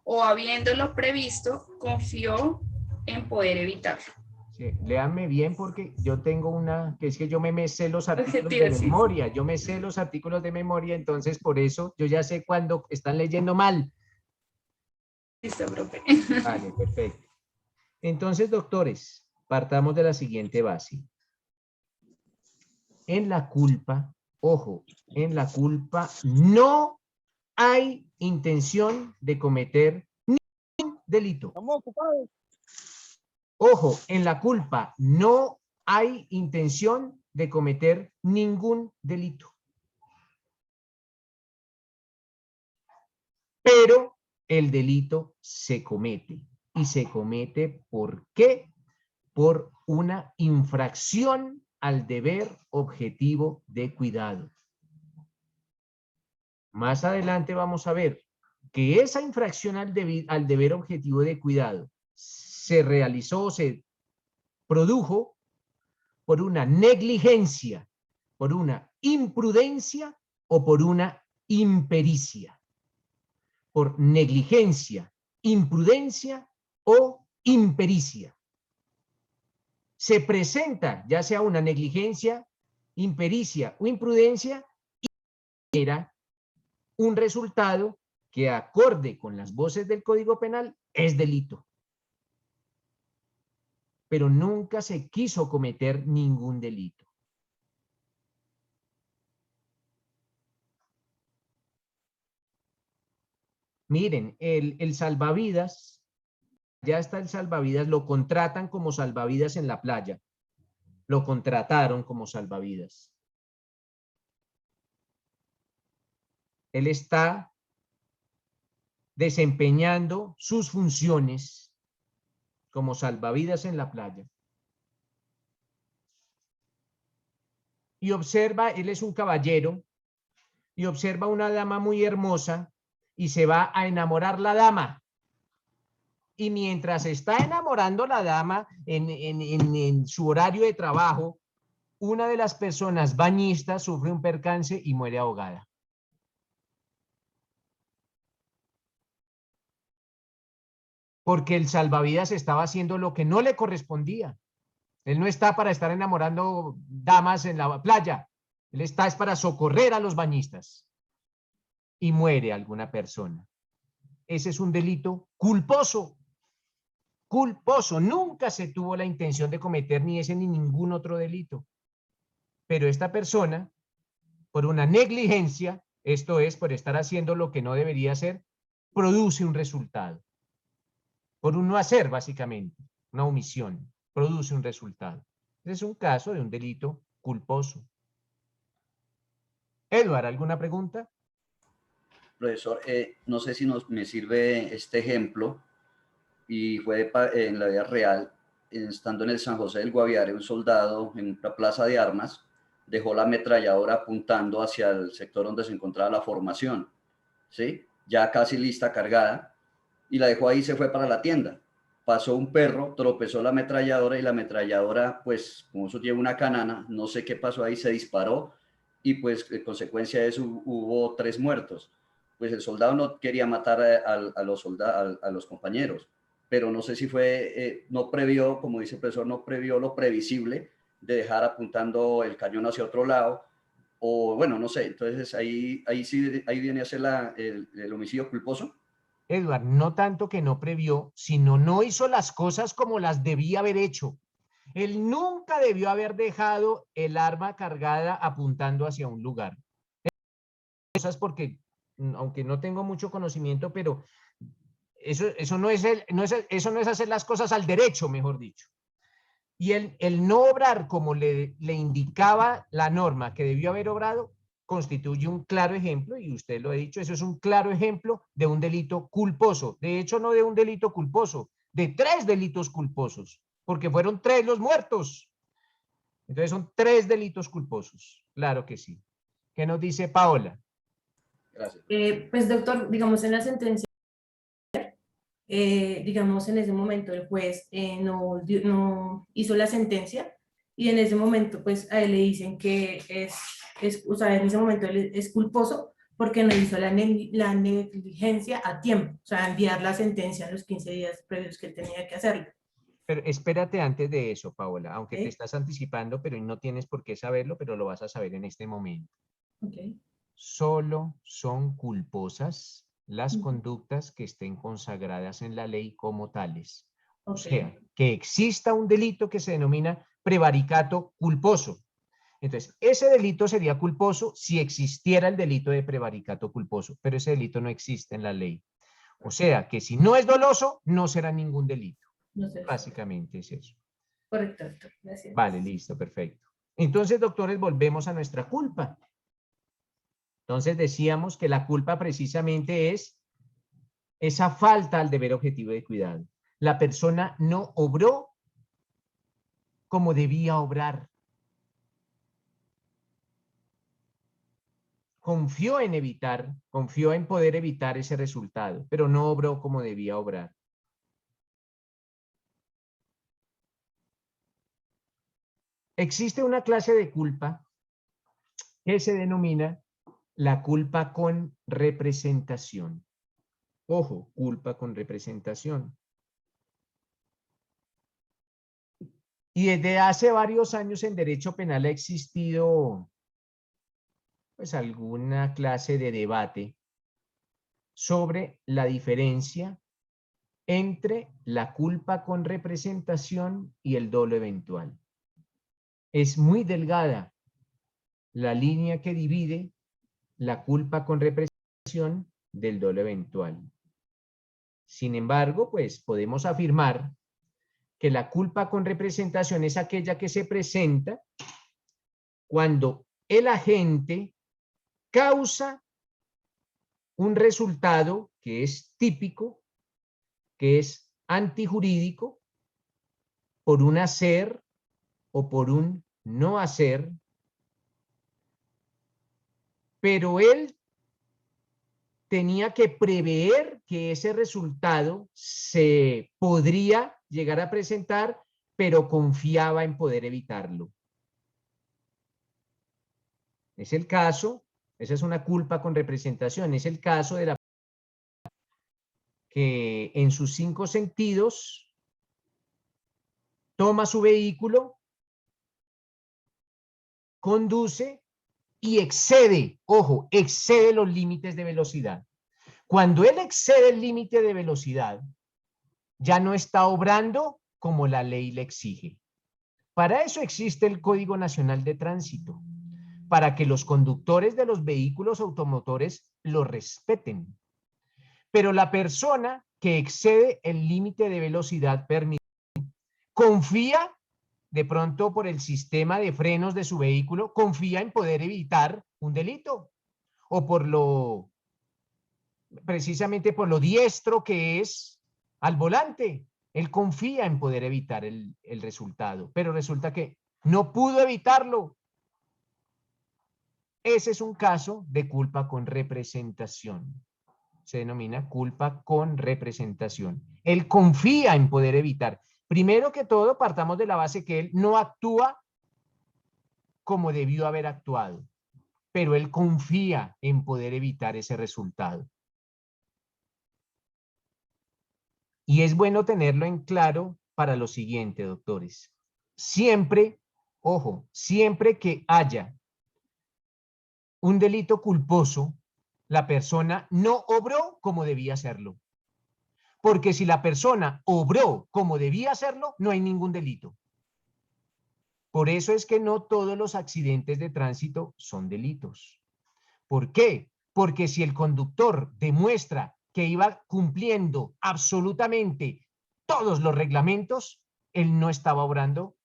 [SPEAKER 13] o habiéndolo previsto, confió en poder evitarlo.
[SPEAKER 1] Sí, léanme bien porque yo tengo una, que es que yo me sé los artículos de memoria, yo me sé los artículos de memoria, entonces por eso yo ya sé cuando están leyendo mal.
[SPEAKER 13] Listo, profe.
[SPEAKER 1] Vale, perfecto. Entonces, doctores, partamos de la siguiente base. En la culpa, ojo, en la culpa no hay intención de cometer ningún delito. Ojo, en la culpa no hay intención de cometer ningún delito. Pero el delito se comete. ¿Y se comete por qué? Por una infracción al deber objetivo de cuidado. Más adelante vamos a ver que esa infracción al deber objetivo de cuidado se realizó, se produjo por una negligencia, por una imprudencia o por una impericia. Por negligencia, imprudencia o impericia. Se presenta ya sea una negligencia, impericia o imprudencia y era un resultado que acorde con las voces del Código Penal es delito. Pero nunca se quiso cometer ningún delito. Miren, el salvavidas, ya está el salvavidas, lo contratan como salvavidas en la playa. Lo contrataron como salvavidas. Él está desempeñando sus funciones como salvavidas en la playa. Y observa, él es un caballero, y observa una dama muy hermosa y se va a enamorar la dama. Y mientras está enamorando la dama en su horario de trabajo, una de las personas bañistas sufre un percance y muere ahogada. Porque el salvavidas estaba haciendo lo que no le correspondía. Él no está para estar enamorando damas en la playa. Él está es para socorrer a los bañistas. Y muere alguna persona. Ese es un delito culposo. Culposo. Nunca se tuvo la intención de cometer ni ese ni ningún otro delito. Pero esta persona, por una negligencia, Esto es, por estar haciendo lo que no debería hacer, produce un resultado. Por un no hacer, básicamente, una omisión, produce un resultado. Ese es un caso de un delito culposo. Edward, ¿alguna pregunta?
[SPEAKER 7] Profesor, no sé si me sirve este ejemplo, y fue en la vida real, estando en el San José del Guaviare, un soldado en una plaza de armas dejó la ametralladora apuntando hacia el sector donde se encontraba la formación, ¿sí? Ya casi lista, cargada, y la dejó ahí y se fue para la tienda. Pasó un perro, tropezó la ametralladora y la ametralladora, pues, como eso tiene una canana, no sé qué pasó ahí, se disparó y pues en consecuencia de eso hubo 3 muertos. Pues el soldado no quería matar a los compañeros, pero no sé si fue, no previó, como dice el profesor, no previó lo previsible de dejar apuntando el cañón hacia otro lado, o bueno, no sé, entonces ahí viene a ser el homicidio culposo.
[SPEAKER 1] Edward, no tanto que no previó, sino no hizo las cosas como las debía haber hecho. Él nunca debió haber dejado el arma cargada apuntando hacia un lugar. Cosas porque, aunque no tengo mucho conocimiento, pero eso no es hacer las cosas al derecho, mejor dicho. Y el no obrar como le indicaba la norma que debió haber obrado, constituye un claro ejemplo, y usted lo ha dicho, eso es un claro ejemplo de un delito culposo. De hecho, no de un delito culposo, de 3 delitos culposos, porque fueron 3 los muertos. Entonces son 3 delitos culposos. Claro que sí. ¿Qué nos dice Paola?
[SPEAKER 7] Gracias.
[SPEAKER 11] Pues doctor, digamos en la sentencia, digamos en ese momento el juez no hizo la sentencia y en ese momento pues a él le dicen que o sea, en ese momento él es culposo porque no hizo la negligencia a tiempo, o sea, enviar la sentencia en los 15 días previos que él tenía que hacerlo.
[SPEAKER 1] Pero espérate antes de eso, Paola, aunque
[SPEAKER 11] ¿Okay?
[SPEAKER 1] te estás anticipando, pero no tienes por qué saberlo, pero lo vas a saber en este momento.
[SPEAKER 11] Okay.
[SPEAKER 1] Solo son culposas las conductas que estén consagradas en la ley como tales. O sea, que exista un delito que se denomina prevaricato culposo. Entonces, ese delito sería culposo si existiera el delito de prevaricato culposo, pero ese delito no existe en la ley. O sea, que si no es doloso, no será ningún delito.
[SPEAKER 11] No sé.
[SPEAKER 1] Básicamente es eso.
[SPEAKER 11] Correcto, doctor. Gracias.
[SPEAKER 1] Vale, listo, perfecto. Entonces, doctores, volvemos a nuestra culpa. Entonces decíamos que la culpa precisamente es esa falta al deber objetivo de cuidado. La persona no obró como debía obrar. Confió en poder evitar ese resultado, pero no obró como debía obrar. Existe una clase de culpa que se denomina la culpa con representación. Ojo, culpa con representación. Y desde hace varios años en derecho penal ha existido pues alguna clase de debate sobre la diferencia entre la culpa con representación y el dolo eventual. Es muy delgada la línea que divide la culpa con representación del dolo eventual. Sin embargo, pues podemos afirmar que la culpa con representación es aquella que se presenta cuando el agente causa un resultado que es típico, que es antijurídico, por un hacer o por un no hacer, pero él tenía que prever que ese resultado se podría llegar a presentar, pero confiaba en poder evitarlo. Es el caso, esa es una culpa con representación, es el caso de la que en sus 5 sentidos toma su vehículo, conduce y excede, ojo, excede los límites de velocidad. Cuando él excede el límite de velocidad, ya no está obrando como la ley le exige. Para eso existe el Código Nacional de Tránsito, para que los conductores de los vehículos automotores lo respeten. Pero la persona que excede el límite de velocidad permitido confía, de pronto por el sistema de frenos de su vehículo, confía en poder evitar un delito o precisamente por lo diestro que es al volante. Él confía en poder evitar el resultado, pero resulta que no pudo evitarlo. Ese es un caso de culpa con representación. Se denomina culpa con representación. Él confía en poder evitar. Primero que todo, partamos de la base que él no actúa como debió haber actuado, pero él confía en poder evitar ese resultado. Y es bueno tenerlo en claro para lo siguiente, doctores. Siempre, ojo, siempre que haya un delito culposo, la persona no obró como debía hacerlo. Porque si la persona obró como debía hacerlo, no hay ningún delito. Por eso es que no todos los accidentes de tránsito son delitos. ¿Por qué? Porque si el conductor demuestra que iba cumpliendo absolutamente todos los reglamentos, él no estaba obrando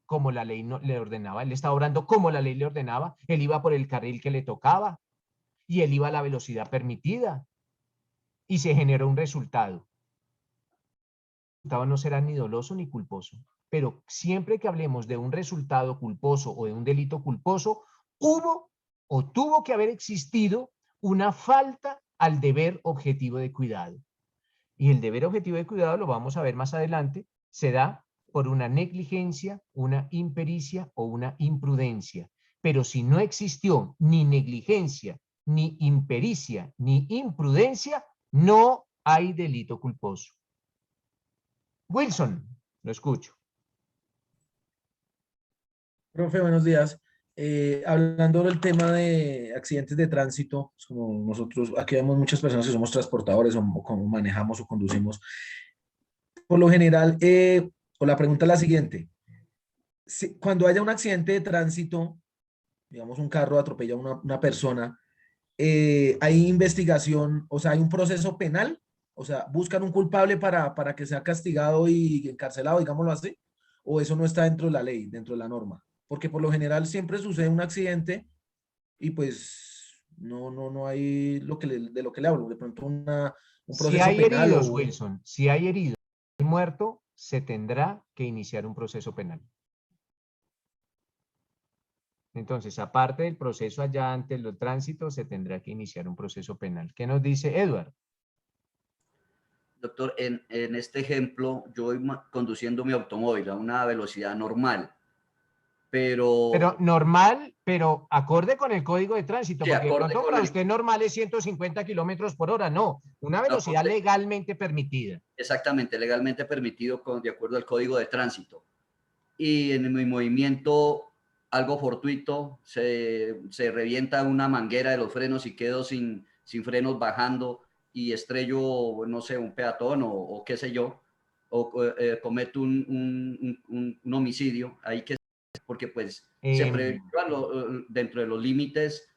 [SPEAKER 1] como la ley le ordenaba. Él estaba obrando como la ley le ordenaba. Él iba por el carril que le tocaba y él iba a la velocidad permitida. Y se generó un resultado. El resultado no será ni doloso ni culposo. Pero siempre que hablemos de un resultado culposo o de un delito culposo, hubo o tuvo que haber existido una falta al deber objetivo de cuidado. Y el deber objetivo de cuidado, lo vamos a ver más adelante, se da por una negligencia, una impericia o una imprudencia. Pero si no existió ni negligencia, ni impericia, ni imprudencia, no hay delito culposo. Wilson, lo escucho.
[SPEAKER 5] Profe, buenos días. Hablando del tema de accidentes de tránsito, pues como nosotros, aquí vemos muchas personas que somos transportadores o como manejamos o conducimos. Por lo general, o la pregunta es la siguiente. Cuando haya un accidente de tránsito, digamos un carro atropella a una persona, ¿hay investigación, o sea, hay un proceso penal? O sea, ¿buscan un culpable para que sea castigado y encarcelado, digámoslo así? ¿O eso no está dentro de la ley, dentro de la norma? Porque por lo general siempre sucede un accidente y pues no hay de lo que le hablo, de pronto un proceso
[SPEAKER 1] si hay
[SPEAKER 5] penal
[SPEAKER 1] heridos, Wilson, si hay heridos, si hay muerto, se tendrá que iniciar un proceso penal. Entonces, aparte del proceso allá ante el tránsito, se tendrá que iniciar un proceso penal. ¿Qué nos dice Edward?
[SPEAKER 7] Doctor, en este ejemplo, yo voy conduciendo mi automóvil a una velocidad normal, pero
[SPEAKER 1] normal, pero acorde con el código de tránsito,
[SPEAKER 7] sí,
[SPEAKER 1] porque de pronto para usted normal es 150 kilómetros por hora, no, una velocidad legalmente permitida.
[SPEAKER 7] Exactamente, legalmente permitido de acuerdo al código de tránsito. Y en mi movimiento, algo fortuito, se revienta una manguera de los frenos y quedo sin frenos bajando y estrello, no sé, un peatón o qué sé yo, o cometo un homicidio, ahí que porque pues se prevé dentro de los límites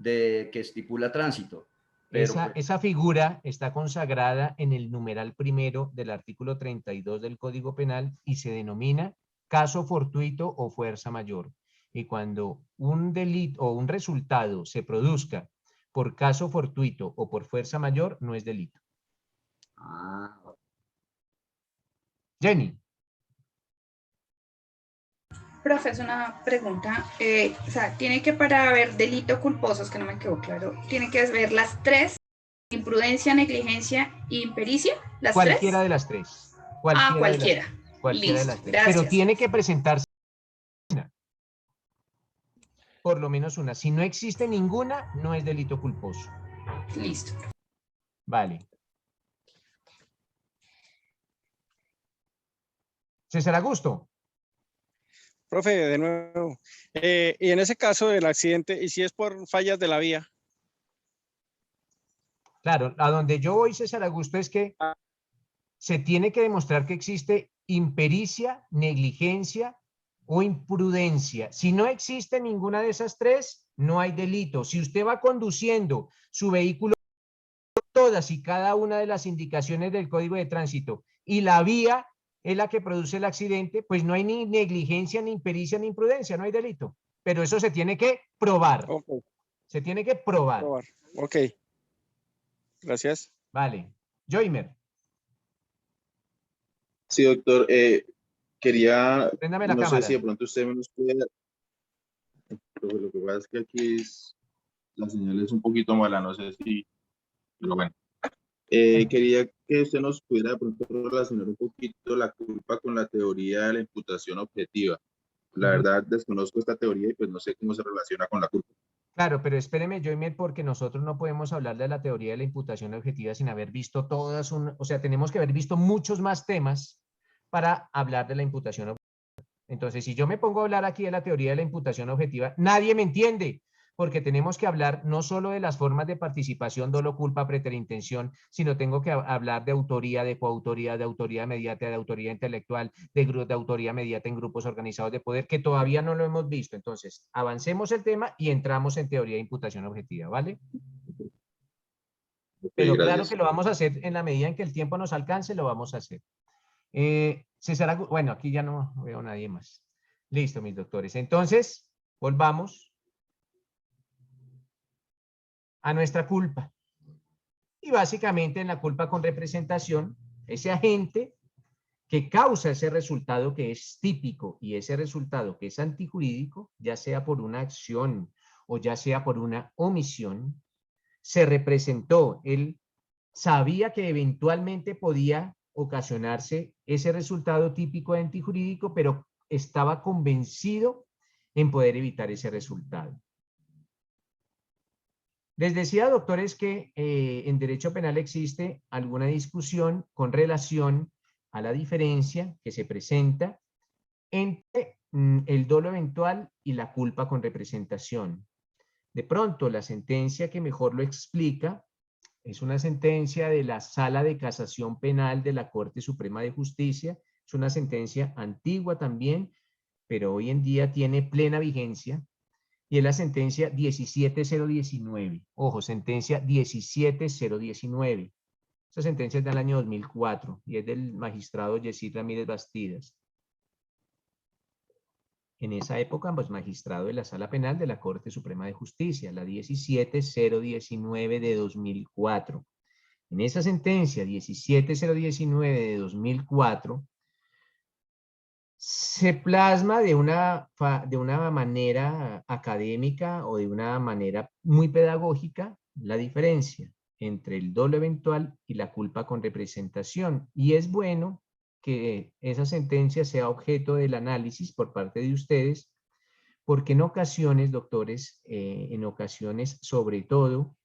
[SPEAKER 7] que estipula tránsito. Pero,
[SPEAKER 1] esa figura está consagrada en el numeral primero del artículo 32 del Código Penal y se denomina caso fortuito o fuerza mayor. Y cuando un delito o un resultado se produzca por caso fortuito o por fuerza mayor, no es delito. Jenny.
[SPEAKER 13] Profe, es una pregunta. O sea, tiene que para haber delito culposos, que no me quedó claro, tiene que ver las tres: imprudencia, negligencia y impericia. ¿Las
[SPEAKER 1] cualquiera
[SPEAKER 13] tres?
[SPEAKER 1] de las tres.
[SPEAKER 13] Cualquiera.
[SPEAKER 1] Cualquiera de las tres.
[SPEAKER 13] Gracias.
[SPEAKER 1] Pero tiene que presentarse una. Por lo menos una. Si no existe ninguna, no es delito culposo.
[SPEAKER 13] Listo.
[SPEAKER 1] Vale. César Augusto.
[SPEAKER 10] Profe, de nuevo. Y en ese caso del accidente, ¿y si es por fallas de la vía?
[SPEAKER 1] Claro, a donde yo voy, César Augusto, es que se tiene que demostrar que existe impericia, negligencia o imprudencia. Si no existe ninguna de esas tres, no hay delito. Si usted va conduciendo su vehículo, todas y cada una de las indicaciones del Código de Tránsito y la vía es la que produce el accidente, pues no hay ni negligencia, ni impericia, ni imprudencia, no hay delito. Pero eso se tiene que probar.
[SPEAKER 10] Okay.
[SPEAKER 1] Se tiene que probar.
[SPEAKER 10] Ok. Gracias.
[SPEAKER 1] Vale. Joimer.
[SPEAKER 12] Sí, doctor. Quería,
[SPEAKER 1] Préndame la
[SPEAKER 12] no
[SPEAKER 1] cámara.
[SPEAKER 12] sé si de pronto usted nos puede... Lo que pasa es que aquí la señal es un poquito mala, no sé si... Pero bueno. Quería que usted nos pudiera de pronto relacionar un poquito la culpa con la teoría de la imputación objetiva. La verdad desconozco esta teoría y pues no sé cómo se relaciona con la culpa.
[SPEAKER 1] Claro, pero espéreme, Joimer, porque nosotros no podemos hablar de la teoría de la imputación objetiva sin haber visto todas, o sea, tenemos que haber visto muchos más temas para hablar de la imputación objetiva. Entonces, si yo me pongo a hablar aquí de la teoría de la imputación objetiva, nadie me entiende, porque tenemos que hablar no solo de las formas de participación, dolo, culpa, preterintención, sino tengo que hablar de autoría, de coautoría, de autoría mediata, de autoría intelectual, de autoría mediata en grupos organizados de poder, que todavía no lo hemos visto. Entonces, avancemos el tema y entramos en teoría de imputación objetiva, ¿vale? Pero claro que lo vamos a hacer en la medida en que el tiempo nos alcance, lo vamos a hacer. César, bueno, aquí ya no veo a nadie más. Listo, mis doctores. Entonces, volvamos a nuestra culpa. Y básicamente en la culpa con representación, ese agente que causa ese resultado que es típico y ese resultado que es antijurídico, ya sea por una acción o ya sea por una omisión, se representó. Él sabía que eventualmente podía ocasionarse ese resultado típico de antijurídico, pero estaba convencido en poder evitar ese resultado. Les decía, doctores, que en derecho penal existe alguna discusión con relación a la diferencia que se presenta entre el dolo eventual y la culpa con representación. De pronto, la sentencia que mejor lo explica es una sentencia de la Sala de Casación Penal de la Corte Suprema de Justicia. Es una sentencia antigua también, pero hoy en día tiene plena vigencia. Y es la sentencia 17019. Ojo, sentencia 17019. Esa sentencia es del año 2004 y es del magistrado Yesid Ramírez Bastidas. En esa época, pues magistrado de la Sala Penal de la Corte Suprema de Justicia, la 17019 de 2004. En esa sentencia 17019 de 2004, se plasma de una manera académica o de una manera muy pedagógica la diferencia entre el dolo eventual y la culpa con representación. Y es bueno que esa sentencia sea objeto del análisis por parte de ustedes, porque en ocasiones, doctores, en ocasiones, sobre todo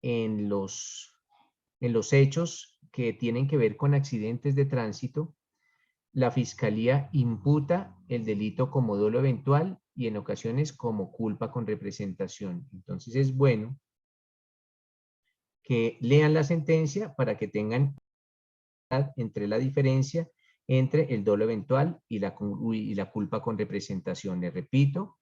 [SPEAKER 1] en los hechos que tienen que ver con accidentes de tránsito, la Fiscalía imputa el delito como dolo eventual y en ocasiones como culpa con representación. Entonces es bueno que lean la sentencia para que tengan entre la diferencia entre el dolo eventual y la culpa con representación. Les repito,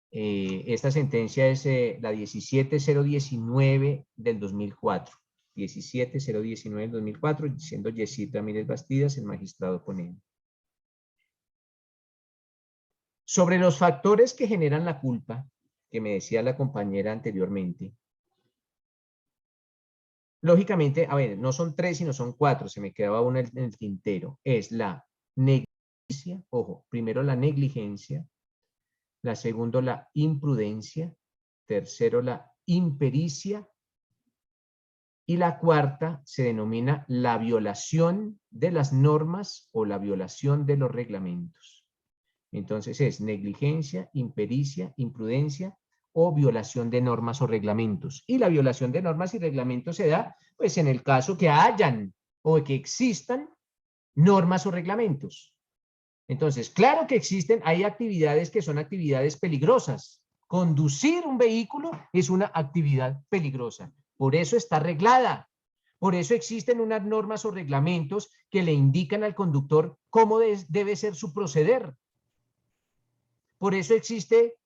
[SPEAKER 1] esta sentencia es la 17019 del 2004. 17019 del 2004, siendo Yesid Ramírez Bastidas el magistrado ponente. Sobre los factores que generan la culpa, que me decía la compañera anteriormente, lógicamente, a ver, no son 3, sino son 4, se me quedaba uno en el tintero. Es la negligencia, ojo, primero la negligencia, la segunda la imprudencia, tercero la impericia, y la cuarta se denomina la violación de las normas o la violación de los reglamentos. Entonces es negligencia, impericia, imprudencia o violación de normas o reglamentos. Y la violación de normas y reglamentos se da pues en el caso que hayan o que existan normas o reglamentos. Entonces, claro que existen, hay actividades que son actividades peligrosas. Conducir un vehículo es una actividad peligrosa. Por eso está reglada. Por eso existen unas normas o reglamentos que le indican al conductor cómo debe ser su proceder. Por eso existe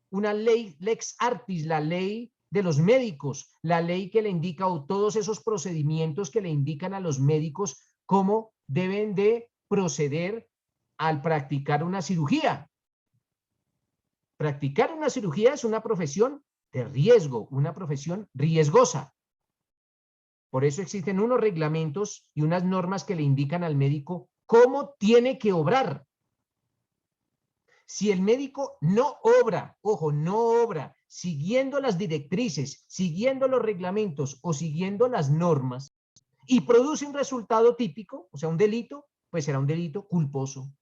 [SPEAKER 1] una ley, lex artis, la ley de los médicos, la ley que le indica, o todos esos procedimientos que le indican a los médicos cómo deben de proceder al practicar una cirugía. Practicar una cirugía es una profesión de riesgo, una profesión riesgosa. Por eso existen unos reglamentos y unas normas que le indican al médico cómo tiene que obrar. Si el médico no obra, ojo, no obra, siguiendo las directrices, siguiendo los reglamentos o siguiendo las normas, y produce un resultado típico, o sea, un delito, pues será un delito culposo.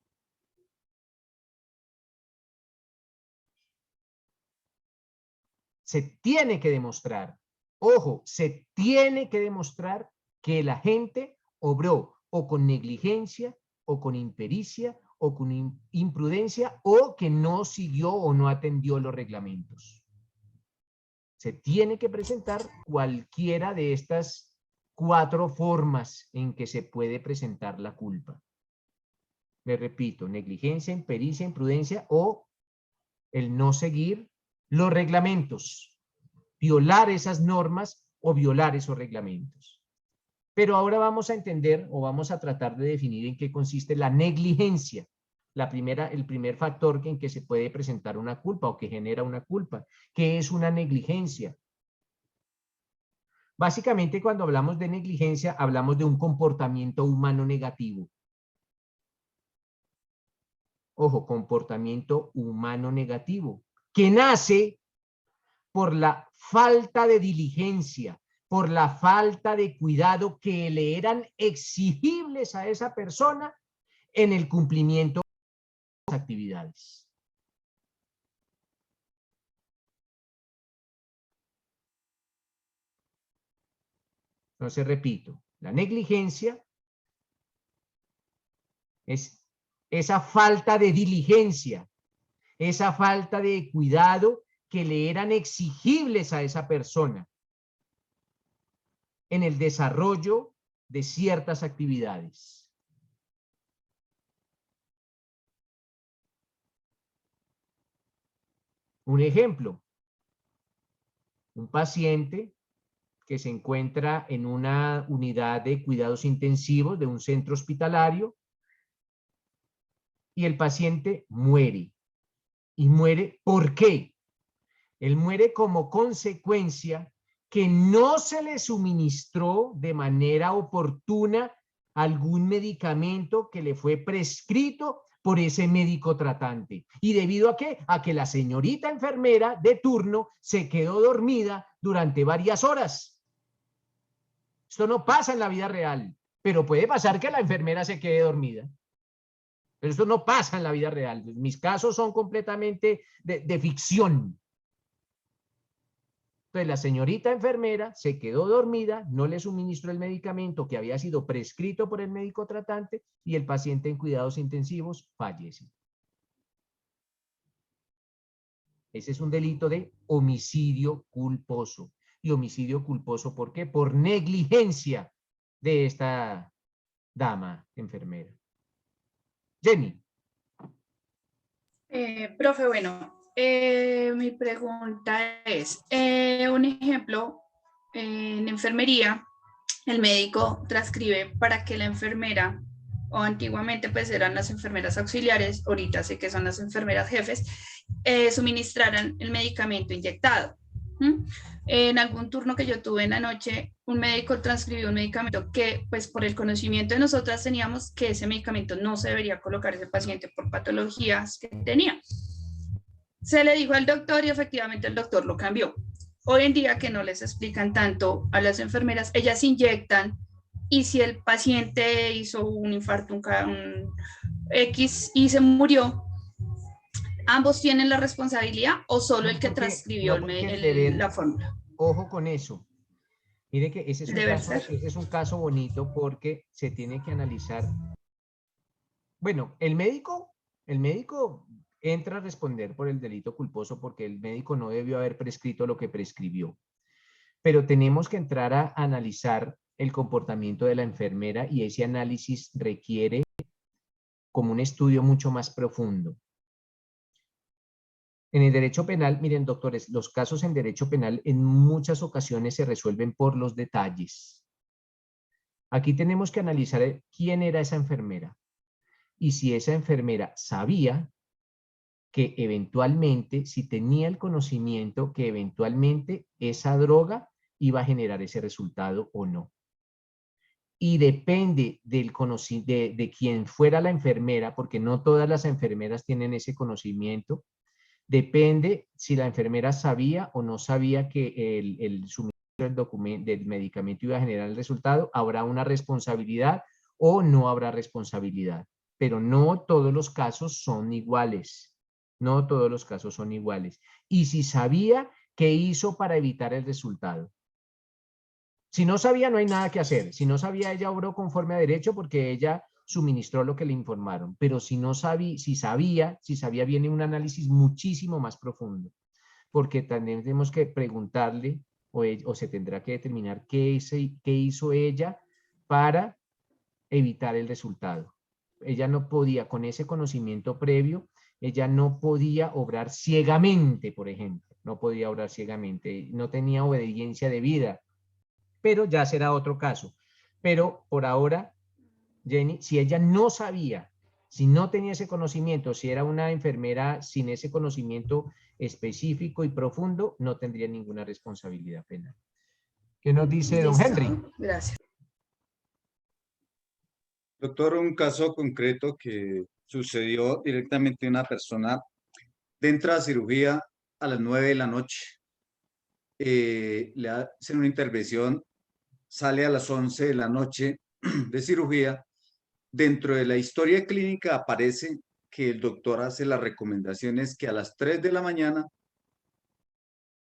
[SPEAKER 1] Se tiene que demostrar, ojo, se tiene que demostrar que la gente obró o con negligencia, o con impericia, o con imprudencia, o que no siguió o no atendió los reglamentos. Se tiene que presentar cualquiera de estas 4 formas en que se puede presentar la culpa. Le repito, negligencia, impericia, imprudencia o el no seguir los reglamentos, violar esas normas o violar esos reglamentos. Pero ahora vamos a entender o vamos a tratar de definir en qué consiste la negligencia. El primer factor en que se puede presentar una culpa o que genera una culpa. ¿Qué es una negligencia? Básicamente, cuando hablamos de negligencia, hablamos de un comportamiento humano negativo. Ojo, comportamiento humano negativo, que nace por la falta de diligencia, por la falta de cuidado que le eran exigibles a esa persona en el cumplimiento de las actividades. Entonces, repito, la negligencia es esa falta de diligencia, esa falta de cuidado que le eran exigibles a esa persona en el desarrollo de ciertas actividades. Un ejemplo, un paciente que se encuentra en una unidad de cuidados intensivos de un centro hospitalario y el paciente muere. ¿Y muere por qué? Él muere como consecuencia que no se le suministró de manera oportuna algún medicamento que le fue prescrito por ese médico tratante. ¿Y debido a qué? A que la señorita enfermera de turno se quedó dormida durante varias horas. Esto no pasa en la vida real, pero puede pasar que la enfermera se quede dormida. Pero esto no pasa en la vida real. Mis casos son completamente de ficción. Entonces la señorita enfermera se quedó dormida, no le suministró el medicamento que había sido prescrito por el médico tratante y el paciente en cuidados intensivos fallece. Ese es un delito de homicidio culposo. Y homicidio culposo, ¿por qué? Por negligencia de esta dama enfermera. Jenny.
[SPEAKER 13] Profe, bueno, mi pregunta es, un ejemplo, en enfermería, el médico transcribe para que la enfermera, o antiguamente pues eran las enfermeras auxiliares, ahorita sé que son las enfermeras jefes, suministraran el medicamento inyectado. En algún turno que yo tuve en la noche, un médico transcribió un medicamento que, pues por el conocimiento de nosotras teníamos que ese medicamento no se debería colocar a ese paciente por patologías que tenía. Se le dijo al doctor y efectivamente el doctor lo cambió. Hoy en día que no les explican tanto a las enfermeras, ellas inyectan y si el paciente hizo un infarto, un X y se murió, ¿ambos tienen la responsabilidad o solo el que transcribió la fórmula?
[SPEAKER 1] Ojo con eso. Mire que ese es un caso bonito porque se tiene que analizar. Bueno, el médico entra a responder por el delito culposo porque el médico no debió haber prescrito lo que prescribió. Pero tenemos que entrar a analizar el comportamiento de la enfermera y ese análisis requiere como un estudio mucho más profundo. En el derecho penal, miren, doctores, los casos en derecho penal en muchas ocasiones se resuelven por los detalles. Aquí tenemos que analizar quién era esa enfermera y si esa enfermera sabía que eventualmente, si tenía el conocimiento que eventualmente esa droga iba a generar ese resultado o no. Y depende de quién fuera la enfermera, porque no todas las enfermeras tienen ese conocimiento, depende si la enfermera sabía o no sabía que el suministro del medicamento iba a generar el resultado, habrá una responsabilidad o no habrá responsabilidad. Pero no todos los casos son iguales. No todos los casos son iguales. Y si sabía, ¿qué hizo para evitar el resultado? Si no sabía, no hay nada que hacer. Si no sabía, ella obró conforme a derecho porque ella suministró lo que le informaron. Pero si no sabía, si sabía, viene un análisis muchísimo más profundo. Porque también tenemos que preguntarle o se tendrá que determinar qué hizo ella para evitar el resultado. Ella no podía, con ese conocimiento previo, ella no podía obrar ciegamente, por ejemplo. No podía obrar ciegamente. No tenía obediencia debida. Pero ya será otro caso. Pero por ahora, Jenny, si ella no sabía, si no tenía ese conocimiento, si era una enfermera sin ese conocimiento específico y profundo, no tendría ninguna responsabilidad penal. ¿Qué nos dice don Henry?
[SPEAKER 13] Gracias.
[SPEAKER 14] Doctor, un caso concreto que sucedió directamente a una persona entra a cirugía a las 9 de la noche. Le hacen una intervención, sale a las 11 de la noche de cirugía. Dentro de la historia clínica aparece que el doctor hace las recomendaciones que a las 3 de la mañana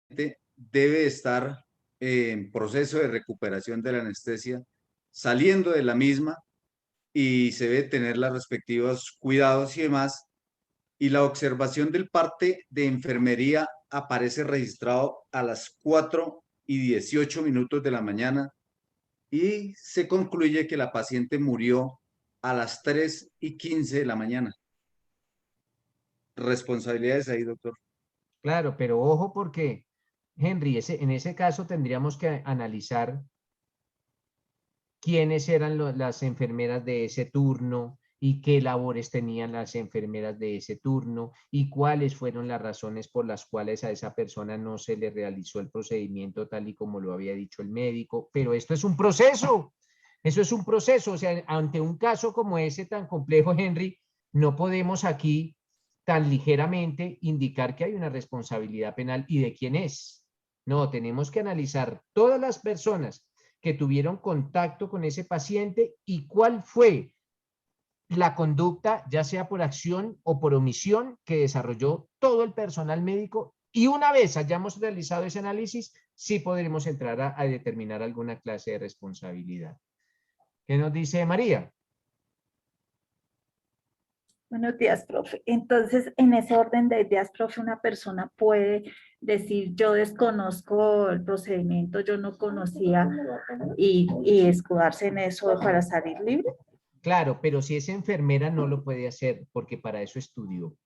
[SPEAKER 14] debe estar en proceso de recuperación de la anestesia, saliendo de la misma, y se debe tener los respectivos cuidados y demás. Y la observación del parte de enfermería aparece registrado a las 4:18 de la mañana y se concluye que la paciente murió a las 3:15 de la mañana. Responsabilidades ahí, doctor.
[SPEAKER 1] Claro, pero ojo porque, Henry, en ese caso tendríamos que analizar quiénes eran las enfermeras de ese turno y qué labores tenían las enfermeras de ese turno y cuáles fueron las razones por las cuales a esa persona no se le realizó el procedimiento tal y como lo había dicho el médico. Pero esto es un proceso, eso es un proceso. O sea, ante un caso como ese tan complejo, Henry, no podemos aquí tan ligeramente indicar que hay una responsabilidad penal y de quién es. No, tenemos que analizar todas las personas que tuvieron contacto con ese paciente y cuál fue la conducta, ya sea por acción o por omisión, que desarrolló todo el personal médico. Y una vez hayamos realizado ese análisis, sí podremos entrar a determinar alguna clase de responsabilidad. ¿Qué nos dice María?
[SPEAKER 4] Buenos días, profe. Entonces, en ese orden de ideas, profe, una persona puede decir, yo desconozco el procedimiento, yo no conocía, y escudarse en eso para salir libre.
[SPEAKER 1] Claro, pero si es enfermera no lo puede hacer porque para eso estudió.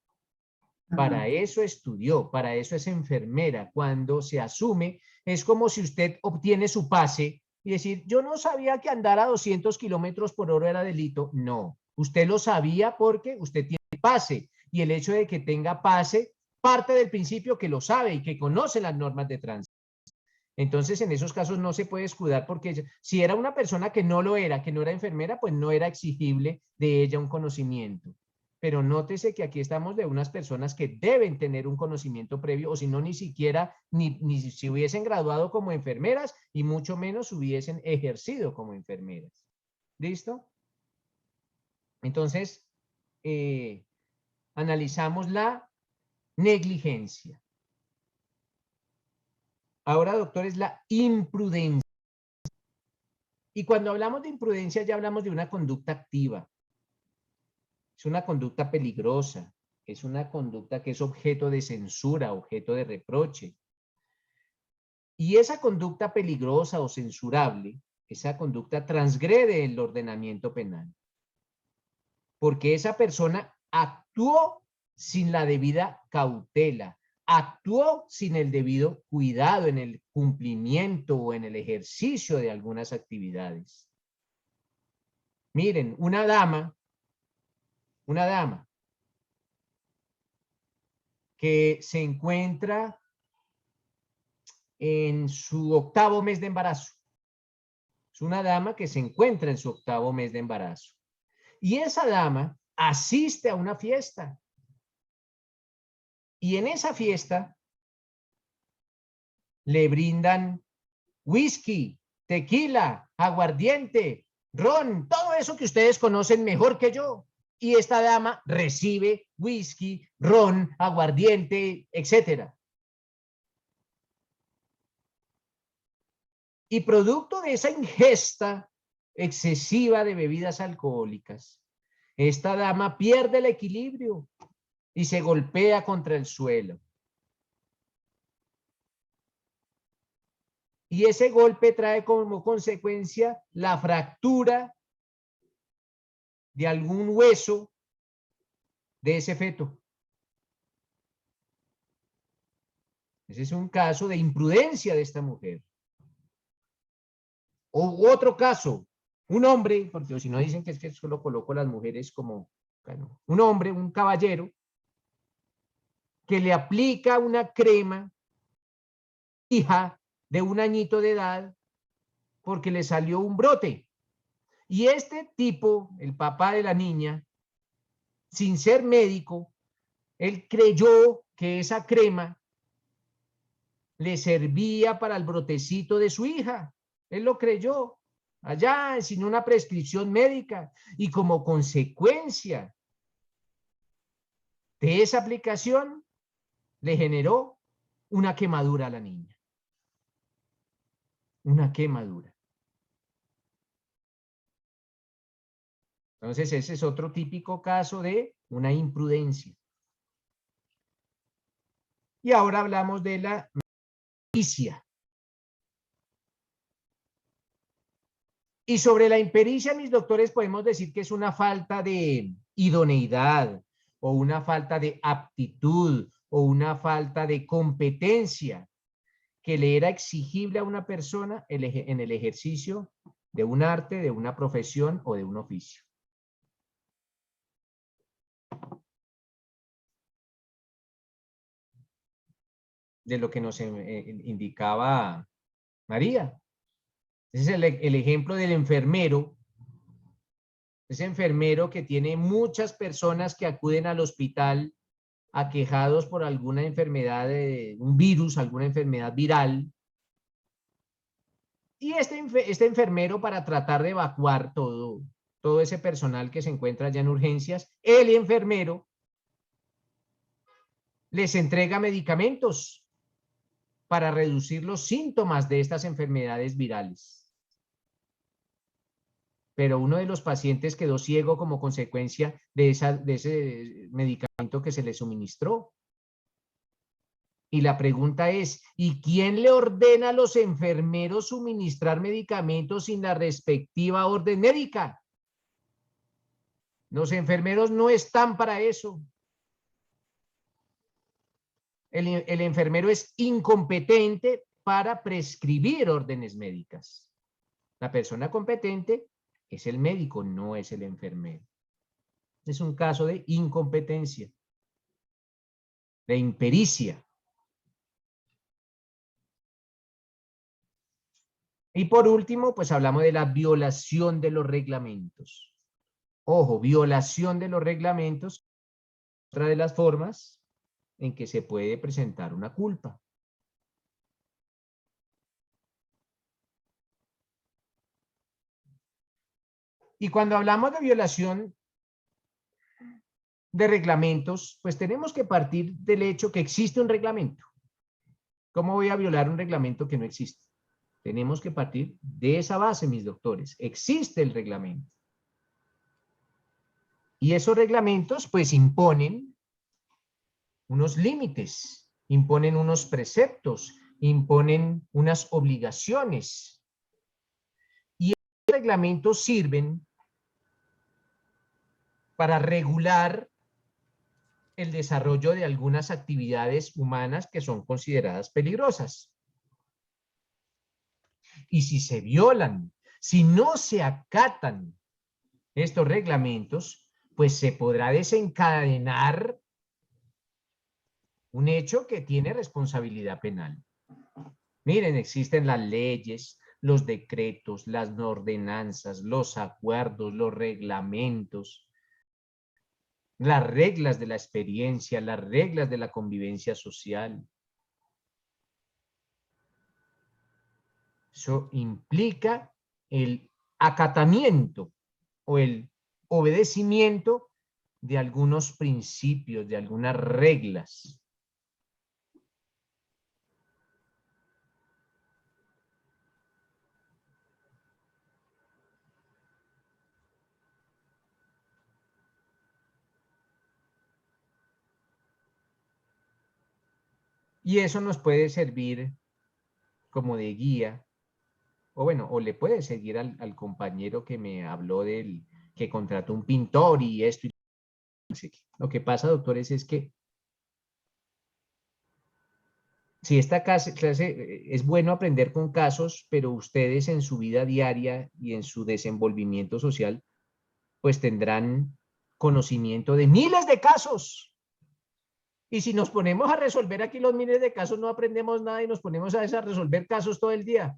[SPEAKER 1] Para eso estudió, para eso es enfermera. Cuando se asume, es como si usted obtiene su pase y decir, yo no sabía que andar a 200 kilómetros por hora era delito. No, usted lo sabía porque usted tiene pase. Y el hecho de que tenga pase parte del principio que lo sabe y que conoce las normas de tránsito. Entonces, en esos casos no se puede escudar porque si era una persona que no lo era, que no era enfermera, pues no era exigible de ella un conocimiento. Pero nótese que aquí estamos de unas personas que deben tener un conocimiento previo, o si no, ni siquiera, ni si hubiesen graduado como enfermeras y mucho menos hubiesen ejercido como enfermeras. ¿Listo? Entonces, analizamos la negligencia. Ahora, doctor, es la imprudencia. Y cuando hablamos de imprudencia ya hablamos de una conducta activa. Es una conducta peligrosa. Es una conducta que es objeto de censura, objeto de reproche. Y esa conducta peligrosa o censurable, esa conducta transgrede el ordenamiento penal. Porque esa persona actuó sin la debida cautela, actuó sin el debido cuidado en el cumplimiento o en el ejercicio de algunas actividades. Miren, una dama que se encuentra en su 8º mes de embarazo. Es una dama que se encuentra en su 8º mes de embarazo. Y esa dama asiste a una fiesta. Y en esa fiesta le brindan whisky, tequila, aguardiente, ron, todo eso que ustedes conocen mejor que yo. Y esta dama recibe whisky, ron, aguardiente, etc. Y producto de esa ingesta excesiva de bebidas alcohólicas, esta dama pierde el equilibrio y se golpea contra el suelo. Y ese golpe trae como consecuencia la fractura de algún hueso de ese feto. Ese es un caso de imprudencia de esta mujer. O otro caso, un hombre, porque si no dicen que es que solo coloco a las mujeres como, bueno, un hombre, un caballero, que le aplica una crema hija de 1 añito de edad porque le salió un brote. Y este tipo, el papá de la niña, sin ser médico, él creyó que esa crema le servía para el brotecito de su hija. Él lo creyó allá sin una prescripción médica y como consecuencia de esa aplicación le generó una quemadura a la niña. Una quemadura. Entonces ese es otro típico caso de una imprudencia. Y ahora hablamos de la impericia. Y sobre la impericia, mis doctores, podemos decir que es una falta de idoneidad o una falta de aptitud o una falta de competencia que le era exigible a una persona en el ejercicio de un arte, de una profesión o de un oficio. De lo que nos indicaba María. Ese es el ejemplo del enfermero. Ese enfermero que tiene muchas personas que acuden al hospital aquejados por alguna enfermedad, un virus, alguna enfermedad viral. Y este enfermero, para tratar de evacuar todo ese personal que se encuentra allá en urgencias, el enfermero les entrega medicamentos para reducir los síntomas de estas enfermedades virales. Pero uno de los pacientes quedó ciego como consecuencia de ese medicamento que se le suministró. Y la pregunta es, ¿y quién le ordena a los enfermeros suministrar medicamentos sin la respectiva orden médica? Los enfermeros no están para eso. El enfermero es incompetente para prescribir órdenes médicas. La persona competente es el médico, no es el enfermero. Es un caso de incompetencia, de impericia. Y por último, pues hablamos de la violación de los reglamentos. Ojo, violación de los reglamentos, otra de las formas en que se puede presentar una culpa. Y cuando hablamos de violación de reglamentos, pues tenemos que partir del hecho que existe un reglamento. ¿Cómo voy a violar un reglamento que no existe? Tenemos que partir de esa base, mis doctores. Existe el reglamento. Y esos reglamentos, pues, imponen unos límites, imponen unos preceptos, imponen unas obligaciones. Y esos reglamentos sirven para regular el desarrollo de algunas actividades humanas que son consideradas peligrosas. Y si se violan, si no se acatan estos reglamentos, pues se podrá desencadenar un hecho que tiene responsabilidad penal. Miren, existen las leyes, los decretos, las ordenanzas, los acuerdos, los reglamentos, las reglas de la experiencia, las reglas de la convivencia social. Eso implica el acatamiento o el obedecimiento de algunos principios, de algunas reglas. Y eso nos puede servir como de guía, o bueno, o le puede seguir al compañero que me habló del que contrató un pintor y esto. Lo que pasa, doctores, es que si esta clase es bueno aprender con casos, pero ustedes en su vida diaria y en su desenvolvimiento social, pues tendrán conocimiento de miles de casos. Y si nos ponemos a resolver aquí los miles de casos, no aprendemos nada y nos ponemos a resolver casos todo el día.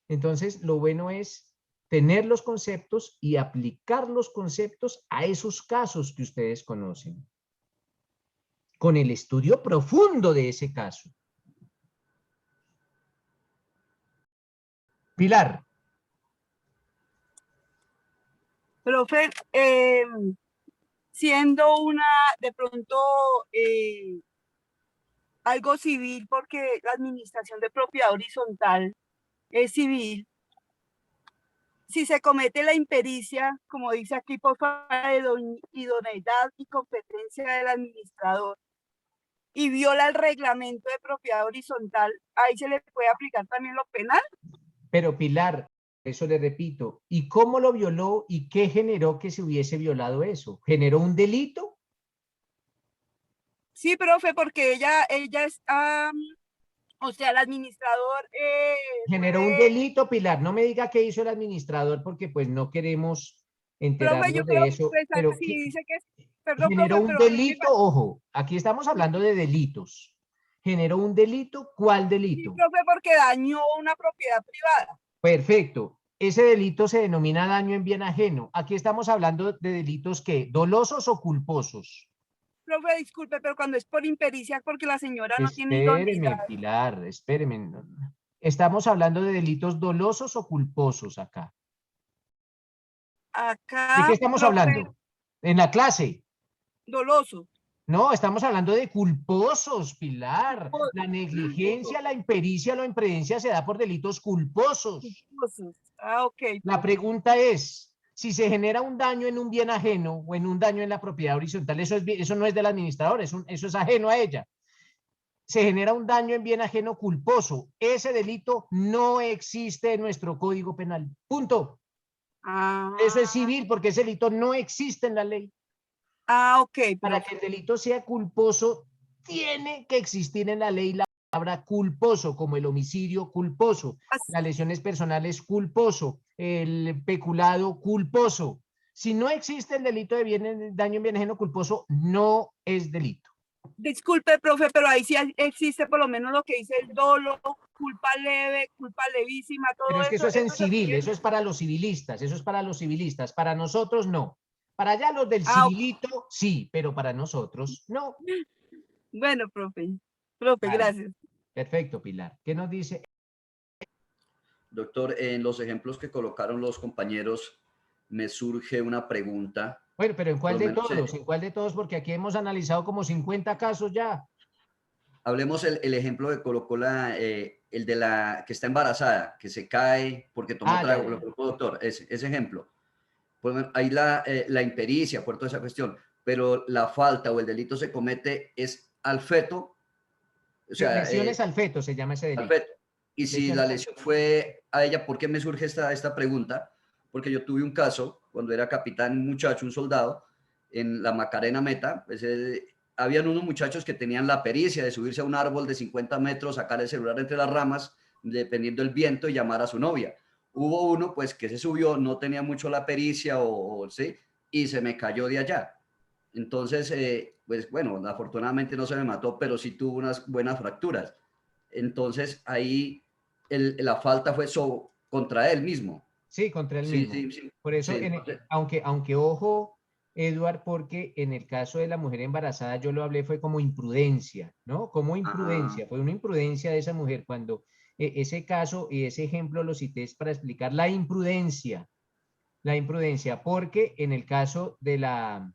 [SPEAKER 1] Entonces, lo bueno es tener los conceptos y aplicar los conceptos a esos casos que ustedes conocen, con el estudio profundo de ese caso. Pilar.
[SPEAKER 9] Profe, siendo de pronto algo civil, porque la administración de propiedad horizontal es civil, si se comete la impericia, como dice aquí, por falta de idoneidad y competencia del administrador, y viola el reglamento de propiedad horizontal, ¿ahí se le puede aplicar también lo penal?
[SPEAKER 1] Pero Pilar, eso le repito, ¿y cómo lo violó y qué generó que se hubiese violado eso? ¿Generó un delito?
[SPEAKER 9] Sí, profe, porque ella es, o sea, el administrador...
[SPEAKER 1] Generó un delito, Pilar. No me diga qué hizo el administrador porque pues no queremos enterarnos
[SPEAKER 9] profe, yo creo,
[SPEAKER 1] de eso.
[SPEAKER 9] pues,
[SPEAKER 1] Pero
[SPEAKER 9] sí, dice que perdón,
[SPEAKER 1] generó
[SPEAKER 9] profe,
[SPEAKER 1] un
[SPEAKER 9] pero
[SPEAKER 1] delito, ojo, aquí estamos hablando de delitos. ¿Generó un delito? ¿Cuál delito?
[SPEAKER 9] Sí, profe, porque dañó una propiedad privada.
[SPEAKER 1] Perfecto. Ese delito se denomina daño en bien ajeno. Aquí estamos hablando de delitos ¿qué? ¿Dolosos o culposos?
[SPEAKER 9] Profe, disculpe, pero cuando es por impericia, porque la señora no tiene
[SPEAKER 1] Espéreme,
[SPEAKER 9] idoneidad.
[SPEAKER 1] Pilar, espéreme. Estamos hablando de delitos dolosos o culposos acá.
[SPEAKER 9] Acá,
[SPEAKER 1] ¿De qué estamos
[SPEAKER 9] profe,
[SPEAKER 1] hablando? En la clase.
[SPEAKER 9] Doloso.
[SPEAKER 1] No, estamos hablando de culposos, Pilar. La negligencia, la impericia, la imprudencia se da por delitos culposos.
[SPEAKER 9] Ah, ok.
[SPEAKER 1] La pregunta es, si se genera un daño en un bien ajeno o en un daño en la propiedad horizontal, eso no es del administrador, eso es ajeno a ella. Se genera un daño en bien ajeno culposo. Ese delito no existe en nuestro Código Penal. Punto. Eso es civil porque ese delito no existe en la ley.
[SPEAKER 9] Ah, ok.
[SPEAKER 1] Para que el delito sea culposo, tiene que existir en la ley la palabra culposo, como el homicidio culposo, las lesiones personales culposo, el peculado culposo. Si no existe el delito de daño en bien ajeno culposo, no es delito.
[SPEAKER 9] Disculpe, profe, pero ahí sí existe por lo menos lo que dice el dolo, culpa leve, culpa levísima, todo
[SPEAKER 1] Pero es que
[SPEAKER 9] eso.
[SPEAKER 1] eso es en civil, eso es para los civilistas, eso es para los civilistas. Para nosotros no. Para allá los del civilito, sí, pero para nosotros no.
[SPEAKER 9] Bueno, profe. Profe, gracias.
[SPEAKER 1] Perfecto, Pilar. ¿Qué nos dice?
[SPEAKER 7] Doctor, en los ejemplos que colocaron los compañeros, me surge una pregunta.
[SPEAKER 1] Bueno, pero ¿en cuál de todos? ¿En cuál de todos? Porque aquí hemos analizado como 50 casos ya.
[SPEAKER 7] Hablemos el ejemplo que colocó el de la que está embarazada, que se cae porque tomó trago, lo colocó doctor, ese ejemplo. Pues, ahí la impericia por toda esa cuestión, pero la falta o el delito se comete es al feto. O sea,
[SPEAKER 1] lesiones al feto se llama ese delito.
[SPEAKER 7] Al feto. Y si la lesión fue a ella, ¿por qué me surge esta pregunta? Porque yo tuve un caso cuando era capitán, un muchacho, un soldado, en la Macarena Meta, habían unos muchachos que tenían la pericia de subirse a un árbol de 50 metros, sacar el celular entre las ramas, dependiendo del viento, y llamar a su novia. Hubo uno, pues, que se subió, no tenía mucho la pericia, ¿sí? Y se me cayó de allá. Entonces, pues, bueno, afortunadamente no se me mató, pero sí tuvo unas buenas fracturas. Entonces, ahí la falta fue contra él mismo.
[SPEAKER 1] Sí, contra él mismo.
[SPEAKER 7] Sí.
[SPEAKER 1] Por eso,
[SPEAKER 7] Sí, entonces,
[SPEAKER 1] aunque ojo, Eduard, porque en el caso de la mujer embarazada yo lo hablé fue como imprudencia, ¿no? Como imprudencia, fue una imprudencia de esa mujer cuando ese caso y ese ejemplo lo cité es para explicar la imprudencia, porque en el caso en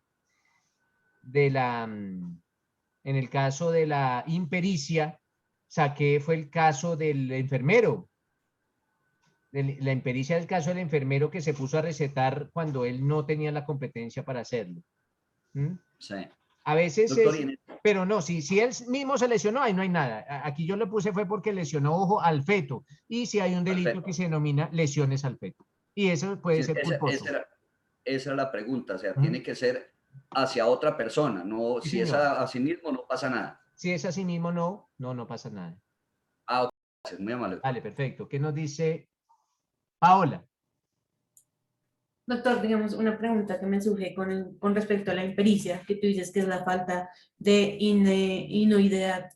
[SPEAKER 1] el caso de la impericia, fue el caso del enfermero. La impericia del caso del enfermero que se puso a recetar cuando él no tenía la competencia para hacerlo. ¿Mm?
[SPEAKER 7] Sí.
[SPEAKER 1] A veces
[SPEAKER 7] Doctor,
[SPEAKER 1] pero no, si él mismo se lesionó, ahí no hay nada. Aquí yo le puse fue porque lesionó, ojo, al feto. Y si hay un delito que se denomina lesiones al feto. Y eso puede ser culposo.
[SPEAKER 7] Esa era la pregunta, o sea, tiene que ser hacia otra persona, no,
[SPEAKER 1] Sí,
[SPEAKER 7] si es a sí mismo no pasa nada.
[SPEAKER 1] Si es a sí mismo, no pasa nada.
[SPEAKER 7] Ah, ok, muy amable.
[SPEAKER 1] Vale, perfecto. ¿Qué nos dice Paola?
[SPEAKER 11] Doctor, digamos, una pregunta que me surge con respecto a la impericia, que tú dices que es la falta de inuidad.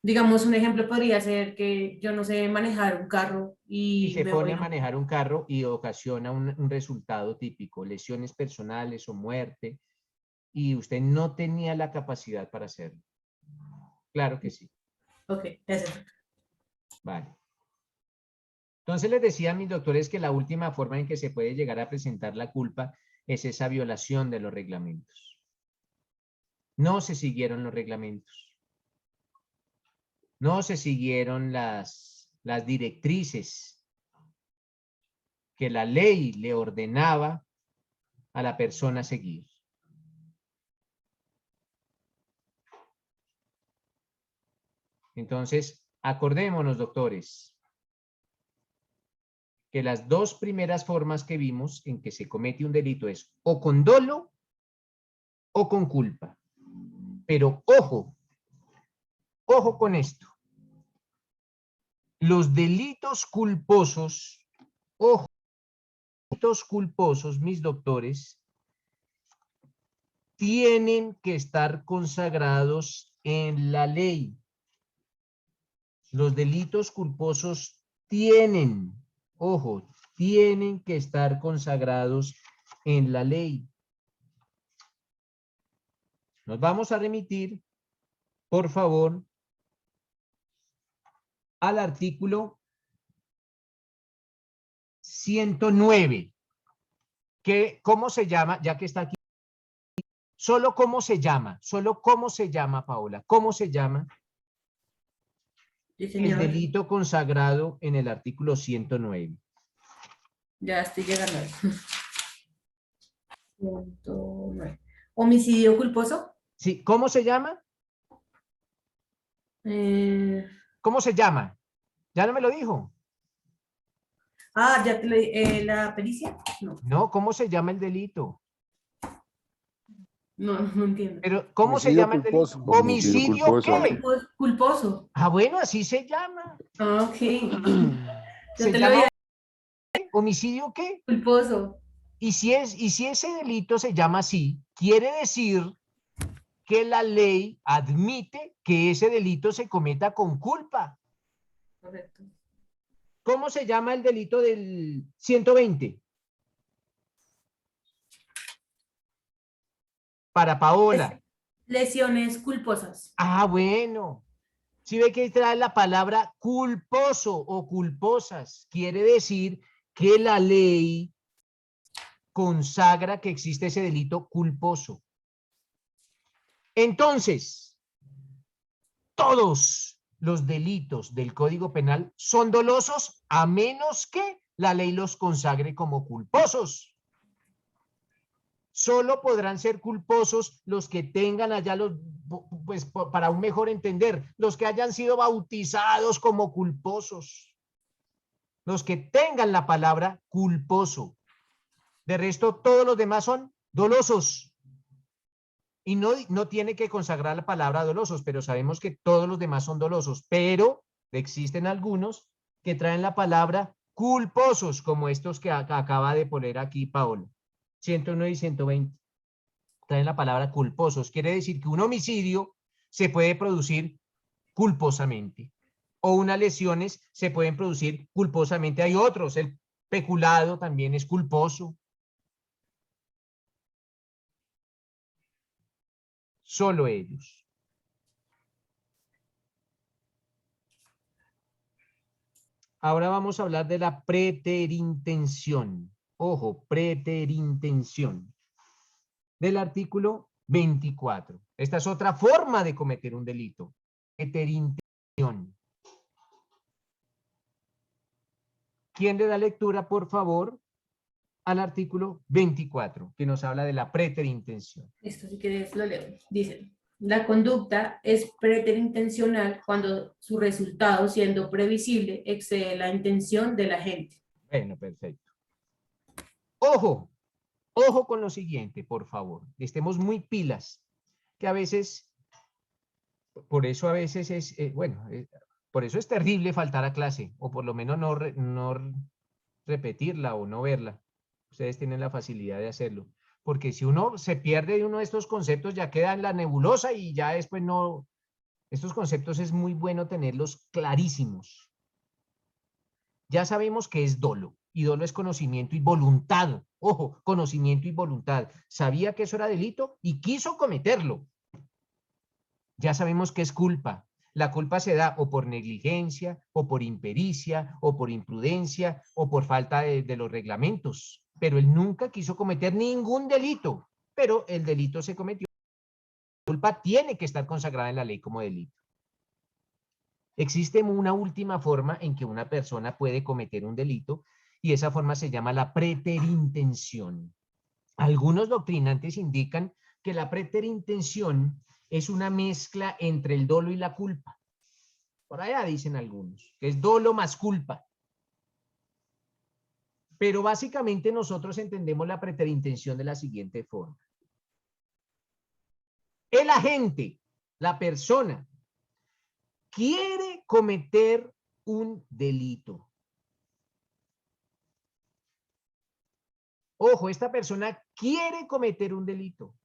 [SPEAKER 11] Digamos, un ejemplo podría ser que yo no sé manejar un carro
[SPEAKER 1] Y se
[SPEAKER 11] me
[SPEAKER 1] pone
[SPEAKER 11] voy
[SPEAKER 1] a manejar un carro y ocasiona un resultado típico, lesiones personales o muerte, y usted no tenía la capacidad para hacerlo. Claro que sí.
[SPEAKER 11] Ok, gracias.
[SPEAKER 1] Vale. Entonces les decía a mis doctores que la última forma en que se puede llegar a presentar la culpa es esa violación de los reglamentos. No se siguieron los reglamentos. No se siguieron las directrices que la ley le ordenaba a la persona seguir. Entonces, acordémonos, doctores, que las dos primeras formas que vimos en que se comete un delito es o con dolo o con culpa. Pero ojo con esto. Los delitos culposos, ojo, delitos culposos, mis doctores, tienen que estar consagrados en la ley. Los delitos culposos tienen que estar consagrados en la ley. Nos vamos a remitir, por favor, al artículo 109, que ¿cómo se llama? Ya que está aquí. Solo cómo se llama, Paola, ¿cómo se llama?
[SPEAKER 11] Sí,
[SPEAKER 1] el delito consagrado en el artículo 109.
[SPEAKER 11] Ya estoy llegando. 109. ¿Homicidio culposo?
[SPEAKER 1] Sí, ¿cómo se llama? ¿Cómo se llama? ¿Ya no me lo dijo?
[SPEAKER 11] Ah, ya te lo ¿la pericia?
[SPEAKER 1] No, ¿cómo se llama el delito?
[SPEAKER 11] No entiendo.
[SPEAKER 1] Pero, ¿cómo se llama el delito? ¿Homicidio qué?
[SPEAKER 11] Culposo.
[SPEAKER 1] Ah, bueno, así se llama.
[SPEAKER 11] Ok.
[SPEAKER 1] ¿Se llama homicidio qué?
[SPEAKER 11] Culposo.
[SPEAKER 1] Y si ese delito se llama así, quiere decir que la ley admite que ese delito se cometa con culpa.
[SPEAKER 11] Correcto.
[SPEAKER 1] ¿Cómo se llama el delito del 120? Para Paola.
[SPEAKER 11] Lesiones culposas.
[SPEAKER 1] Ah, bueno. Si ve que trae la palabra culposo o culposas, quiere decir que la ley consagra que existe ese delito culposo. Entonces, todos los delitos del Código Penal son dolosos a menos que la ley los consagre como culposos. Solo podrán ser culposos los que tengan allá pues para un mejor entender, los que hayan sido bautizados como culposos. Los que tengan la palabra culposo. De resto, todos los demás son dolosos. Y no tiene que consagrar la palabra dolosos, pero sabemos que todos los demás son dolosos, pero existen algunos que traen la palabra culposos, como estos que acaba de poner aquí Paola. 101 y 120. Traen la palabra culposos. Quiere decir que un homicidio se puede producir culposamente. O unas lesiones se pueden producir culposamente. Hay otros. El peculado también es culposo. Solo ellos. Ahora vamos a hablar de la preterintención. Ojo, preterintención. Del artículo 24. Esta es otra forma de cometer un delito. Preterintención. ¿Quién le da lectura, por favor, al artículo 24, que nos habla de la preterintención?
[SPEAKER 11] Esto si quieres lo leo. Dice, la conducta es preterintencional cuando su resultado, siendo previsible, excede la intención de la gente.
[SPEAKER 1] Bueno, perfecto. Ojo, ojo con lo siguiente, por favor. Estemos muy pilas, que a veces, por eso a veces es, por eso es terrible faltar a clase, o por lo menos no repetirla o no verla. Ustedes tienen la facilidad de hacerlo. Porque si uno se pierde de uno de estos conceptos, ya queda en la nebulosa y ya después no... Estos conceptos es muy bueno tenerlos clarísimos. Ya sabemos que es dolo, y dolo es conocimiento y voluntad. Ojo, conocimiento y voluntad. Sabía que eso era delito y quiso cometerlo. Ya sabemos que es culpa. La culpa se da o por negligencia, o por impericia, o por imprudencia, o por falta de los reglamentos. Pero él nunca quiso cometer ningún delito. Pero el delito se cometió. La culpa tiene que estar consagrada en la ley como delito. Existe una última forma en que una persona puede cometer un delito, y esa forma se llama la preterintención. Algunos doctrinantes indican que la preterintención es una mezcla entre el dolo y la culpa. Por allá dicen algunos, que es dolo más culpa. Pero básicamente nosotros entendemos la preterintención de la siguiente forma. El agente, la persona, quiere cometer un delito. Ojo, esta persona quiere cometer un delito.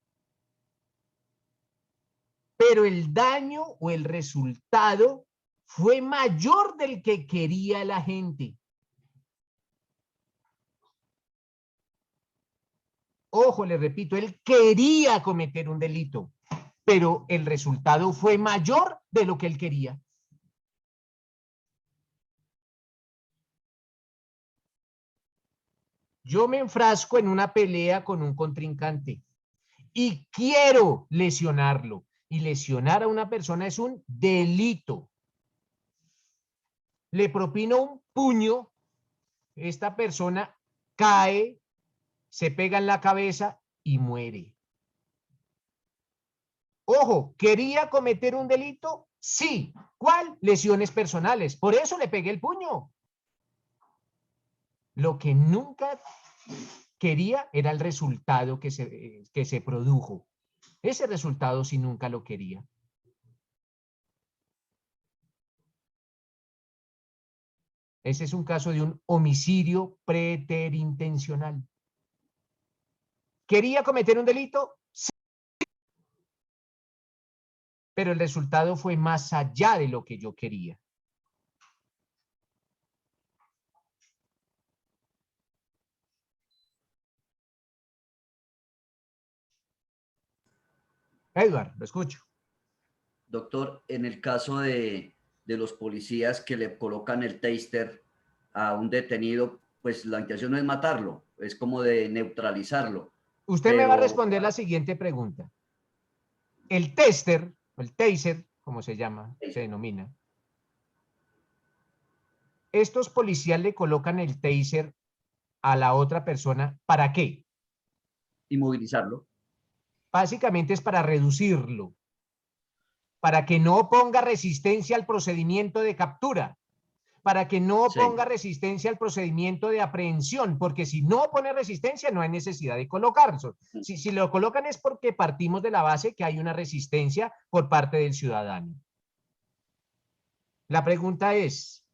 [SPEAKER 1] Pero el daño o el resultado fue mayor del que quería el agente. Ojo, le repito, él quería cometer un delito, pero el resultado fue mayor de lo que él quería. Yo me enfrasco en una pelea con un contrincante y quiero lesionarlo. Y lesionar a una persona es un delito. Le propino un puño, esta persona cae, se pega en la cabeza y muere. Ojo, ¿quería cometer un delito? Sí. ¿Cuál? Lesiones personales. Por eso le pegué el puño. Lo que nunca quería era el resultado que se produjo. Ese resultado sí nunca lo quería. Ese es un caso de un homicidio preterintencional. ¿Quería cometer un delito? Sí. Pero el resultado fue más allá de lo que yo quería. Edward, lo escucho.
[SPEAKER 7] Doctor, en el caso de los policías que le colocan el taser a un detenido, pues la intención no es matarlo, es como de neutralizarlo.
[SPEAKER 1] Usted me va a responder la siguiente pregunta. El taser, como se llama, se denomina. Estos policías le colocan el taser a la otra persona, ¿para qué?
[SPEAKER 7] Inmovilizarlo.
[SPEAKER 1] Básicamente es para reducirlo, para que no ponga resistencia al procedimiento de captura, para que no ponga resistencia al procedimiento de aprehensión, porque si no pone resistencia no hay necesidad de colocarlo. Si lo colocan es porque partimos de la base que hay una resistencia por parte del ciudadano. La pregunta es,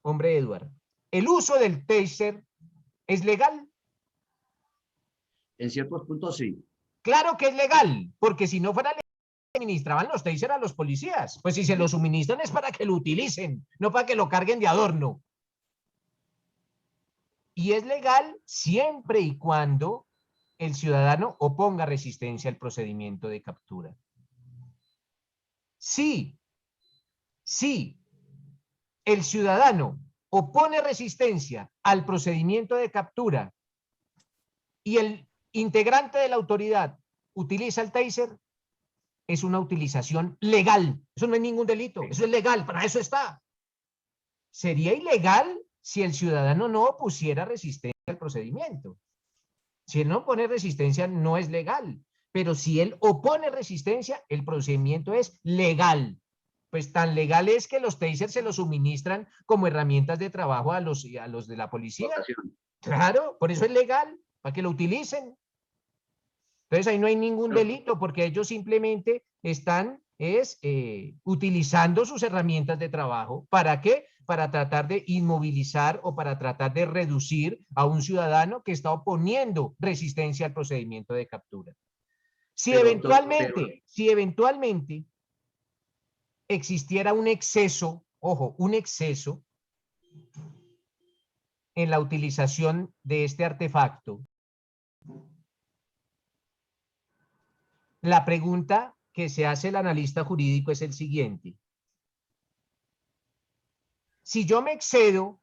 [SPEAKER 1] hombre Edward, ¿el uso del taser es legal?
[SPEAKER 7] En ciertos puntos sí.
[SPEAKER 1] Claro que es legal, porque si no fuera legal, administraban los taser a los policías. Pues si se lo suministran es para que lo utilicen, no para que lo carguen de adorno. Y es legal siempre y cuando el ciudadano oponga resistencia al procedimiento de captura. Sí, el ciudadano opone resistencia al procedimiento de captura y el integrante de la autoridad utiliza el taser, es una utilización legal. Eso no es ningún delito, eso es legal, para eso está. Sería ilegal si el ciudadano no opusiera resistencia al procedimiento. Si él no opone resistencia, no es legal. Pero si él opone resistencia, el procedimiento es legal. Pues tan legal es que los tasers se los suministran como herramientas de trabajo a los de la policía. Claro, por eso es legal, para que lo utilicen. Entonces ahí no hay ningún delito porque ellos simplemente están utilizando sus herramientas de trabajo. ¿Para qué? Para tratar de inmovilizar o para tratar de reducir a un ciudadano que está oponiendo resistencia al procedimiento de captura. Si eventualmente existiera un exceso, ojo, un exceso en la utilización de este artefacto, la pregunta que se hace el analista jurídico es el siguiente. Si yo me excedo,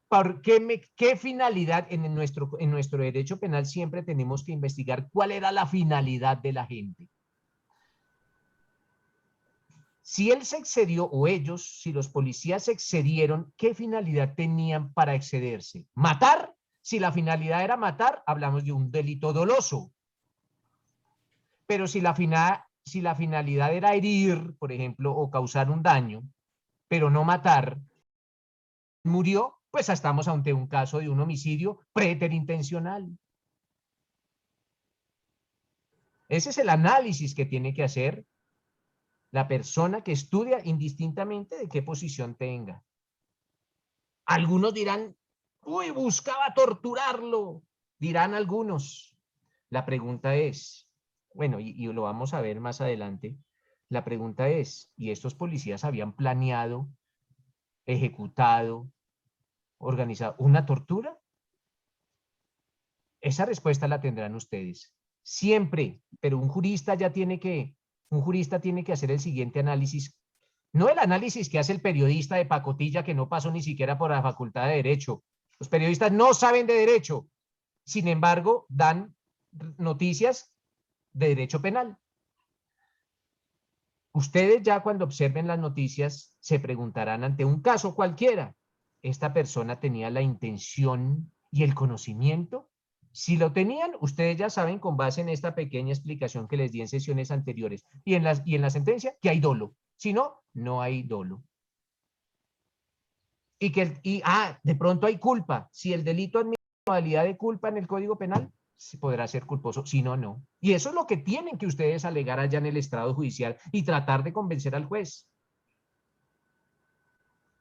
[SPEAKER 1] ¿por qué finalidad? En nuestro derecho penal siempre tenemos que investigar cuál era la finalidad de la gente. Si él se excedió o ellos, si los policías se excedieron, ¿qué finalidad tenían para excederse? ¿Matar? Si la finalidad era matar, hablamos de un delito doloso. Pero si la finalidad era herir, por ejemplo, o causar un daño, pero no matar, murió, pues estamos ante un caso de un homicidio preterintencional. Ese es el análisis que tiene que hacer la persona que estudia indistintamente de qué posición tenga. Algunos dirán, uy, buscaba torturarlo, dirán algunos. La pregunta es, bueno, y lo vamos a ver más adelante, la pregunta es, ¿y estos policías habían planeado, ejecutado, organizado una tortura? Esa respuesta la tendrán ustedes. Siempre, pero un jurista tiene que hacer el siguiente análisis. No el análisis que hace el periodista de pacotilla que no pasó ni siquiera por la facultad de Derecho. Los periodistas no saben de Derecho. Sin embargo, dan noticias de Derecho Penal. Ustedes ya cuando observen las noticias se preguntarán ante un caso cualquiera, ¿esta persona tenía la intención y el conocimiento? Si lo tenían, ustedes ya saben con base en esta pequeña explicación que les di en sesiones anteriores y en la sentencia que hay dolo. Si no, no hay dolo. De pronto hay culpa. Si el delito admite modalidad de culpa en el Código Penal, se podrá ser culposo, si no, no. Y eso es lo que tienen que ustedes alegar allá en el estrado judicial y tratar de convencer al juez.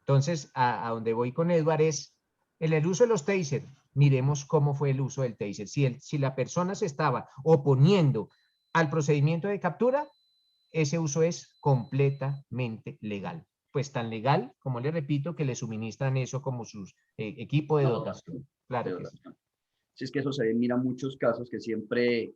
[SPEAKER 1] Entonces, a donde voy con Edward es, en el uso de los taser, miremos cómo fue el uso del taser. Si la persona se estaba oponiendo al procedimiento de captura, ese uso es completamente legal. Pues tan legal, como le repito, que le suministran eso como su equipo de dotación. Claro que sí.
[SPEAKER 7] Si es que eso se ve, mira muchos casos que siempre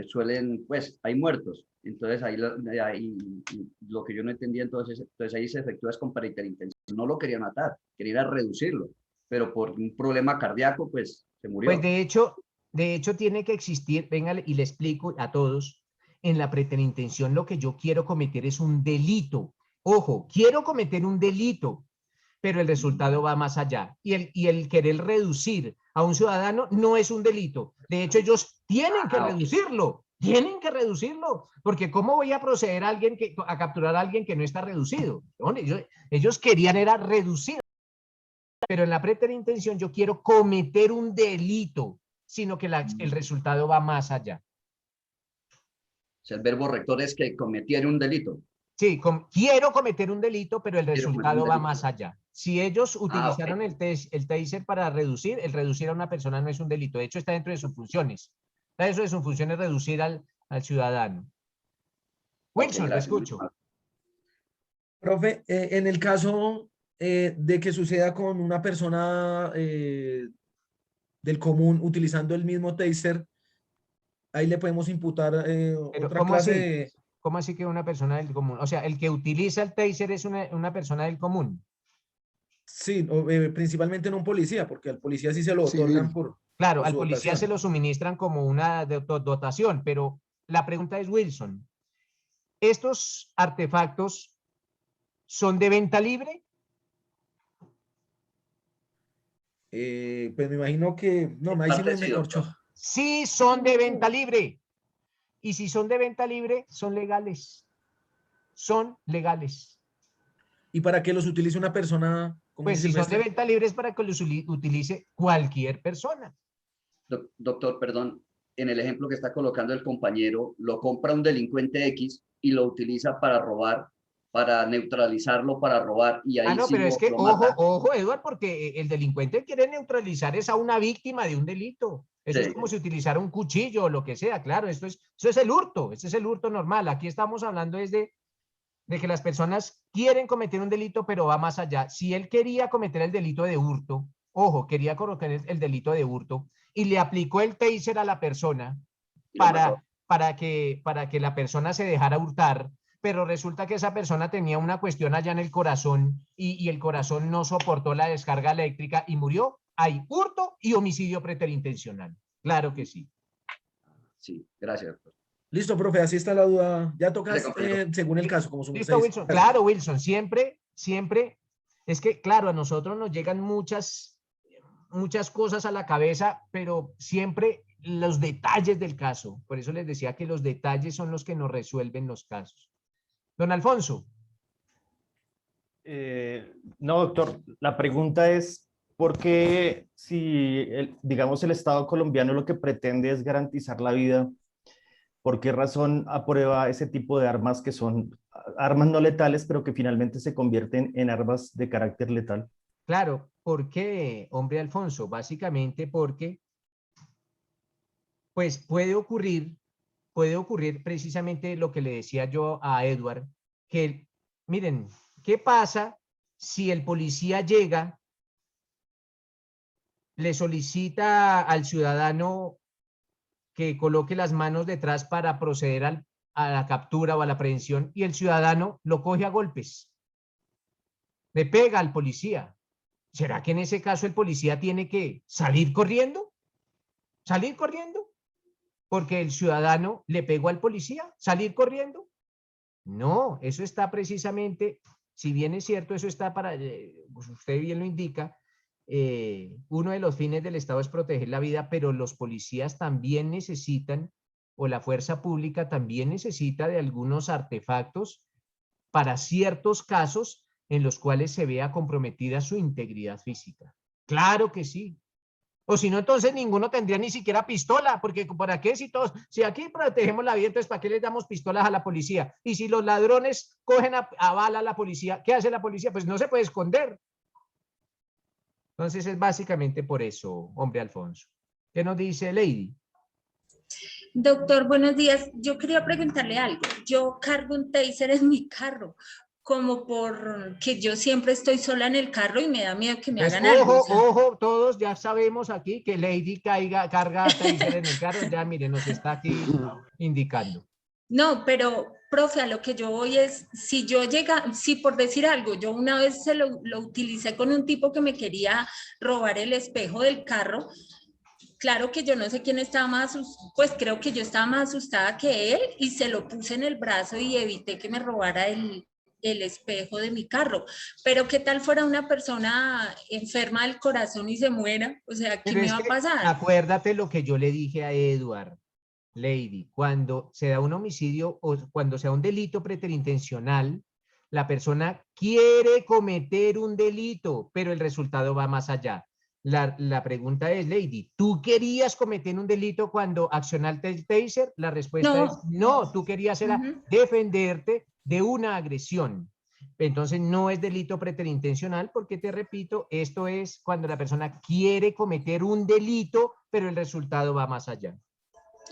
[SPEAKER 7] suelen, pues, hay muertos. Entonces ahí lo que yo no entendía, entonces ahí se efectúa es con preterintención. No lo querían matar, querían reducirlo, pero por un problema cardíaco, pues, se murió.
[SPEAKER 1] Pues de hecho tiene que existir, venga, y le explico a todos, en la preterintención lo que yo quiero cometer es un delito. Ojo, quiero cometer un delito, pero el resultado va más allá. Y el querer reducir a un ciudadano no es un delito. De hecho, ellos tienen que reducirlo. Tienen que reducirlo. Porque ¿cómo voy a proceder a capturar a alguien que no está reducido? Ellos querían era reducir pero en la preterintención yo quiero cometer un delito, sino que el resultado va más allá.
[SPEAKER 7] O sea, el verbo rector es que cometiera un delito.
[SPEAKER 1] Sí, quiero cometer un delito, pero el resultado va más allá. Si ellos utilizaron
[SPEAKER 7] ok.
[SPEAKER 1] el taser para reducir, el reducir a una persona no es un delito. De hecho, está dentro de sus funciones. Está dentro de sus funciones reducir al ciudadano. Wilson,
[SPEAKER 7] Ok,
[SPEAKER 1] lo escucho.
[SPEAKER 5] Profe, en el caso de que suceda con una persona del común utilizando el mismo taser, ahí le podemos imputar
[SPEAKER 1] Pero,
[SPEAKER 5] otra
[SPEAKER 1] ¿cómo
[SPEAKER 5] clase
[SPEAKER 1] así?
[SPEAKER 5] de...
[SPEAKER 1] ¿Cómo así que una persona del común? O sea, el que utiliza el taser es una persona del común.
[SPEAKER 5] Sí, principalmente no un policía, porque al policía sí se lo otorgan
[SPEAKER 15] Civil.
[SPEAKER 1] Claro,
[SPEAKER 5] por
[SPEAKER 1] al
[SPEAKER 5] su
[SPEAKER 1] policía se
[SPEAKER 5] dotación.
[SPEAKER 1] lo suministran como una dotación, pero la pregunta es, Wilson, ¿estos artefactos son de venta libre?
[SPEAKER 5] Pues me imagino que... No, ahí sí me corchó.
[SPEAKER 1] Sí, son de venta libre. Y si son de venta libre, son legales. Son legales.
[SPEAKER 5] ¿Y para qué los utilice una persona común
[SPEAKER 1] Pues
[SPEAKER 5] y
[SPEAKER 1] si son de
[SPEAKER 5] silvestre?
[SPEAKER 1] venta libre es para que los utilice cualquier persona.
[SPEAKER 7] Doctor, perdón, en el ejemplo que está colocando el compañero, lo compra un delincuente X y lo utiliza para robar, para neutralizarlo, para robar, y ahí
[SPEAKER 1] No,
[SPEAKER 7] sí
[SPEAKER 1] pero es que,
[SPEAKER 7] lo
[SPEAKER 1] ojo,
[SPEAKER 7] mata.
[SPEAKER 1] ojo, Eduardo, porque el delincuente quiere neutralizar es a una víctima de un delito. Eso es
[SPEAKER 7] Sí.
[SPEAKER 1] como si utilizara un cuchillo o lo que sea, claro, eso es el hurto, ese es el hurto normal. Aquí estamos hablando de que las personas quieren cometer un delito, pero va más allá. Si él quería cometer el delito de hurto, ojo, quería cometer el delito de hurto y le aplicó el taser a la persona para que la persona se dejara hurtar, pero resulta que esa persona tenía una cuestión allá en el corazón y el corazón no soportó la descarga eléctrica y murió. Hay hurto y homicidio preterintencional. Claro que sí.
[SPEAKER 7] Sí, gracias, doctor.
[SPEAKER 5] Listo, profe, así está la duda. Ya tocas según el caso, como su
[SPEAKER 1] Listo, Wilson. Claro, Wilson, siempre, es que, claro, a nosotros nos llegan muchas cosas a la cabeza, pero siempre los detalles del caso. Por eso les decía que los detalles son los que nos resuelven los casos. Don Alfonso.
[SPEAKER 16] No, doctor, la pregunta es, ¿por qué si, digamos, el Estado colombiano lo que pretende es garantizar la vida, por qué razón aprueba ese tipo de armas que son armas no letales, pero que finalmente se convierten en armas de carácter letal?
[SPEAKER 1] Claro, ¿por qué, hombre Alfonso? Básicamente porque, pues puede ocurrir precisamente lo que le decía yo a Edward, que, miren, ¿qué pasa si el policía llega, le solicita al ciudadano que coloque las manos detrás para proceder a la captura o a la aprehensión y el ciudadano lo coge a golpes? Le pega al policía. ¿Será que en ese caso el policía tiene que salir corriendo? ¿Salir corriendo? Porque el ciudadano le pegó al policía. ¿Salir corriendo? No, eso está precisamente, si bien es cierto, eso está para, pues usted bien lo indica, uno de los fines del Estado es proteger la vida, pero los policías también necesitan, o la fuerza pública también necesita de algunos artefactos para ciertos casos en los cuales se vea comprometida su integridad física. Claro que sí. O si no, entonces ninguno tendría ni siquiera pistola, porque ¿para qué si aquí protegemos la vida, entonces ¿para qué les damos pistolas a la policía? Y si los ladrones cogen a bala a la policía, ¿qué hace la policía? Pues no se puede esconder. Entonces es básicamente por eso, hombre Alfonso. ¿Qué nos dice Lady?
[SPEAKER 3] Doctor, buenos días. Yo quería preguntarle algo. Yo cargo un taser en mi carro, como porque yo siempre estoy sola en el carro y me da miedo que me hagan algo.
[SPEAKER 1] Ojo, todos ya sabemos aquí que Lady carga taser en el carro. Ya, mire, nos está aquí indicando.
[SPEAKER 3] No, pero, profe, a lo que yo voy es, si por decir algo, yo una vez lo utilicé con un tipo que me quería robar el espejo del carro. Claro que yo no sé quién estaba más, pues creo que yo estaba más asustada que él y se lo puse en el brazo y evité que me robara el espejo de mi carro. Pero ¿qué tal fuera una persona enferma del corazón y se muera? O sea, ¿qué me va a pasar?
[SPEAKER 1] Acuérdate lo que yo le dije a Edward, Lady, cuando se da un homicidio o cuando se da un delito preterintencional, la persona quiere cometer un delito, pero el resultado va más allá. La pregunta es, Lady, ¿tú querías cometer un delito cuando accionaste el taser? La respuesta es no, tú querías era defenderte de una agresión. Entonces no es delito preterintencional porque, te repito, esto es cuando la persona quiere cometer un delito, pero el resultado va más allá.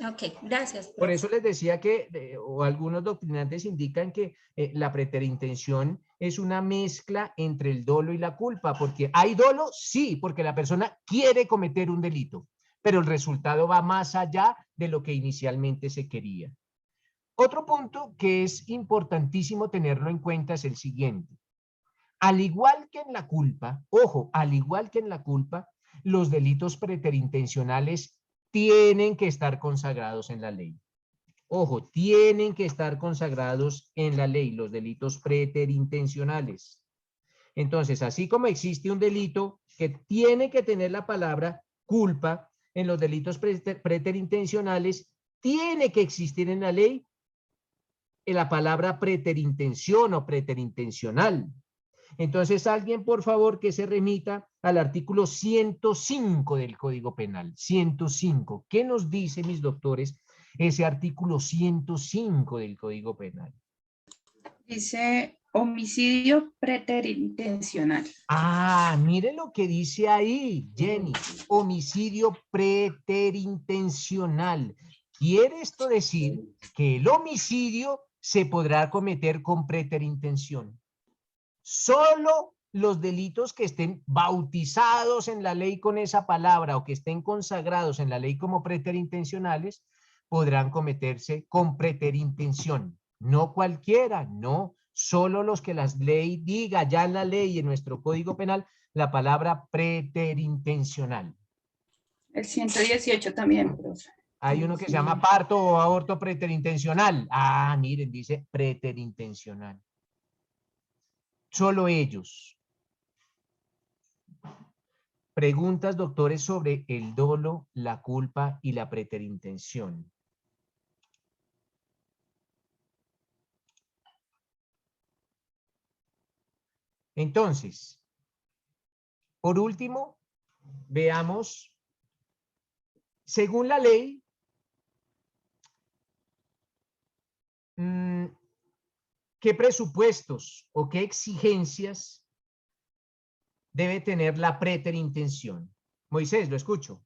[SPEAKER 15] Ok, gracias.
[SPEAKER 1] Por eso les decía que, o algunos doctrinantes indican que la preterintención es una mezcla entre el dolo y la culpa, porque hay dolo, sí, porque la persona quiere cometer un delito, pero el resultado va más allá de lo que inicialmente se quería. Otro punto que es importantísimo tenerlo en cuenta es el siguiente. Al igual que en la culpa, ojo, al igual que en la culpa, los delitos preterintencionales tienen que estar consagrados en la ley. Ojo, tienen que estar consagrados en la ley, los delitos preterintencionales. Entonces, así como existe un delito que tiene que tener la palabra culpa, en los delitos preterintencionales tiene que existir en la ley la palabra preterintención o preterintencional. Entonces, alguien, por favor, que se remita al artículo 105 del Código Penal. 105. ¿Qué nos dice, mis doctores, ese artículo 105 del Código Penal?
[SPEAKER 13] Dice homicidio preterintencional.
[SPEAKER 1] Ah, mire lo que dice ahí, Jenny. Homicidio preterintencional. Quiere esto decir que el homicidio se podrá cometer con preterintención. Solo los delitos que estén bautizados en la ley con esa palabra o que estén consagrados en la ley como preterintencionales podrán cometerse con preterintención. No cualquiera, no. Solo los que la ley diga ya en la ley, en nuestro Código Penal, la palabra preterintencional.
[SPEAKER 13] El 118 también, profe.
[SPEAKER 1] Hay uno que se llama parto o aborto preterintencional. Ah, miren, dice preterintencional. Solo ellos. Preguntas, doctores, sobre el dolo, la culpa y la preterintención. Entonces, por último, veamos, según la ley, ¿qué presupuestos o qué exigencias debe tener la preterintención? Moisés, lo escucho.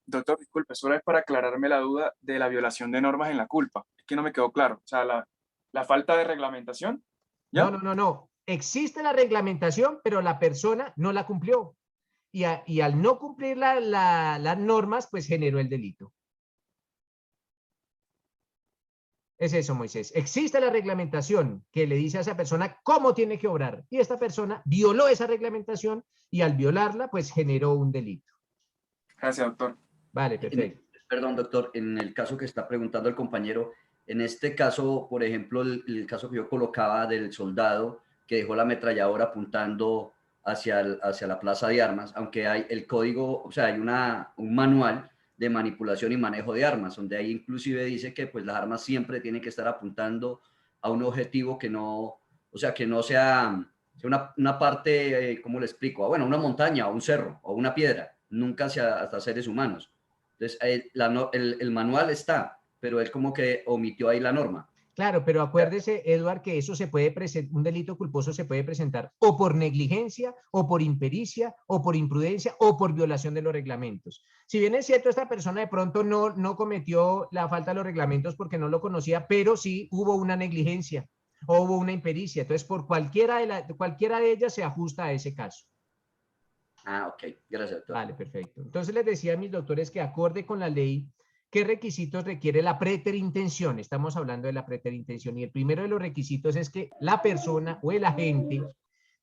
[SPEAKER 6] Doctor, disculpe, solo es para aclararme la duda de la violación de normas en la culpa. Es que no me quedó claro. O sea, la falta de reglamentación. ¿Ya?
[SPEAKER 1] No. Existe la reglamentación, pero la persona no la cumplió. Y al no cumplir las normas, pues generó el delito. Es eso, Moisés. Existe la reglamentación que le dice a esa persona cómo tiene que obrar. Y esta persona violó esa reglamentación y al violarla, pues generó un delito.
[SPEAKER 6] Gracias, doctor.
[SPEAKER 1] Vale, perfecto.
[SPEAKER 7] Perdón, doctor, en el caso que está preguntando el compañero, en este caso, por ejemplo, el caso que yo colocaba del soldado que dejó la ametralladora apuntando hacia la plaza de armas, aunque hay el código, o sea, hay un manual de manipulación y manejo de armas, donde ahí inclusive dice que pues las armas siempre tienen que estar apuntando a un objetivo que no, o sea, que no sea una parte, ¿cómo le explico? Bueno, una montaña o un cerro o una piedra, nunca hasta seres humanos. Entonces, el manual está, pero él como que omitió ahí la norma.
[SPEAKER 1] Claro, pero acuérdese, Eduard, que eso se puede presentar, un delito culposo se puede presentar o por negligencia, o por impericia, o por imprudencia, o por violación de los reglamentos. Si bien es cierto, esta persona de pronto no cometió la falta de los reglamentos porque no lo conocía, pero sí hubo una negligencia o hubo una impericia. Entonces, por cualquiera de ellas se ajusta a ese caso.
[SPEAKER 7] Ah, ok. Gracias, doctor.
[SPEAKER 1] Vale, perfecto. Entonces les decía a mis doctores que acorde con la ley, ¿qué requisitos requiere la preterintención? Estamos hablando de la preterintención y el primero de los requisitos es que la persona o el agente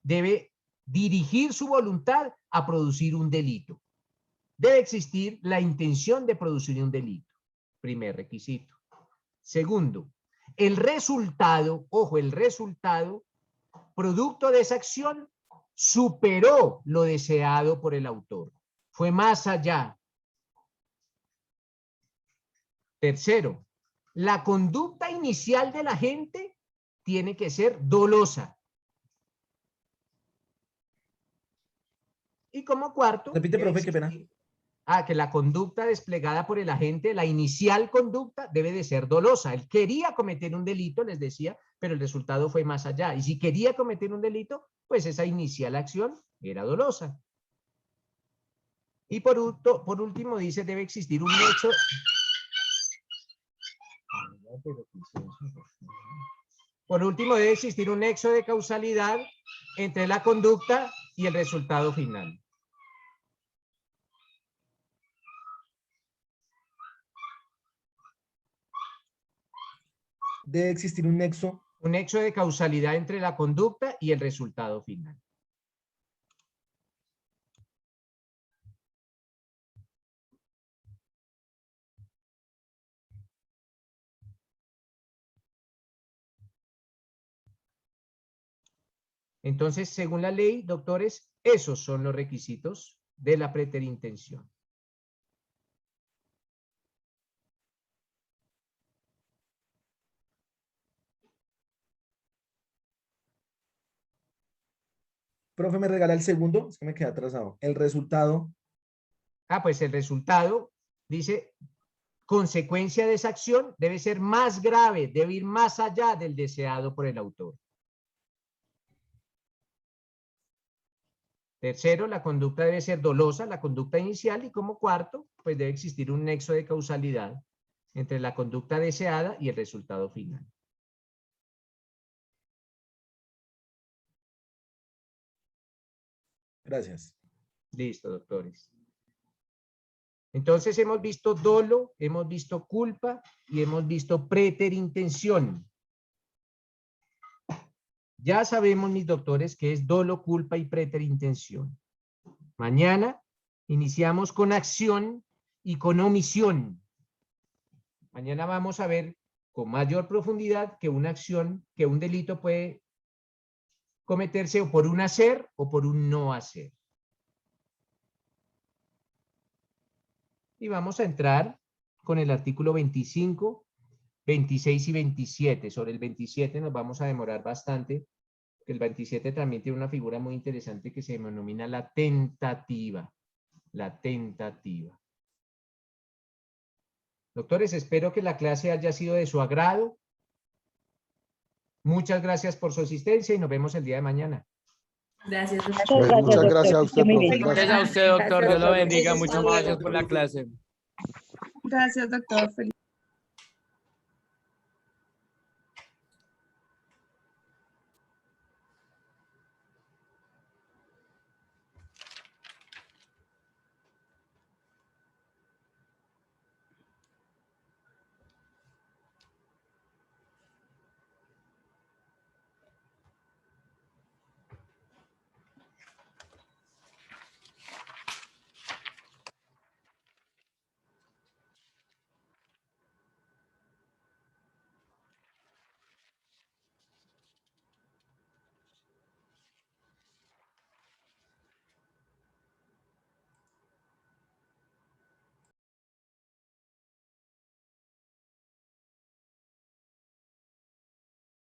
[SPEAKER 1] debe dirigir su voluntad a producir un delito. Debe existir la intención de producir un delito. Primer requisito. Segundo, el resultado, ojo, el resultado producto de esa acción superó lo deseado por el autor. Fue más allá. Tercero, la conducta inicial de la gente tiene que ser dolosa. Y como cuarto...
[SPEAKER 5] Repite, profe, qué pena.
[SPEAKER 1] Que la conducta desplegada por el agente, la inicial conducta, debe de ser dolosa. Él quería cometer un delito, les decía, pero el resultado fue más allá. Y si quería cometer un delito, pues esa inicial acción era dolosa. Y por último dice, debe existir un hecho... Por último, debe existir un nexo de causalidad entre la conducta y el resultado final.
[SPEAKER 5] Debe existir un nexo.
[SPEAKER 1] Un nexo de causalidad entre la conducta y el resultado final. Entonces, según la ley, doctores, esos son los requisitos de la preterintención.
[SPEAKER 5] Profe, me regala el segundo, es que me quedé atrasado. El resultado.
[SPEAKER 1] Pues el resultado dice, consecuencia de esa acción debe ser más grave, debe ir más allá del deseado por el autor. Tercero, la conducta debe ser dolosa, la conducta inicial. Y como cuarto, pues debe existir un nexo de causalidad entre la conducta deseada y el resultado final.
[SPEAKER 5] Gracias.
[SPEAKER 1] Listo, doctores. Entonces hemos visto dolo, hemos visto culpa y hemos visto preterintención. Ya sabemos, mis doctores, qué es dolo, culpa y preterintención. Mañana iniciamos con acción y con omisión. Mañana vamos a ver con mayor profundidad que una acción, que un delito puede cometerse o por un hacer o por un no hacer. Y vamos a entrar con el artículo 25, 26 y 27. Sobre el 27 nos vamos a demorar bastante. El 27 también tiene una figura muy interesante que se denomina la tentativa. La tentativa. Doctores, espero que la clase haya sido de su agrado. Muchas gracias por su asistencia y nos vemos el día de mañana.
[SPEAKER 11] Gracias, doctor.
[SPEAKER 17] Pues muchas gracias a usted, profe.
[SPEAKER 18] Gracias a usted, doctor. Dios lo bendiga. Muchas gracias por la clase.
[SPEAKER 3] Gracias, doctor. Feliz.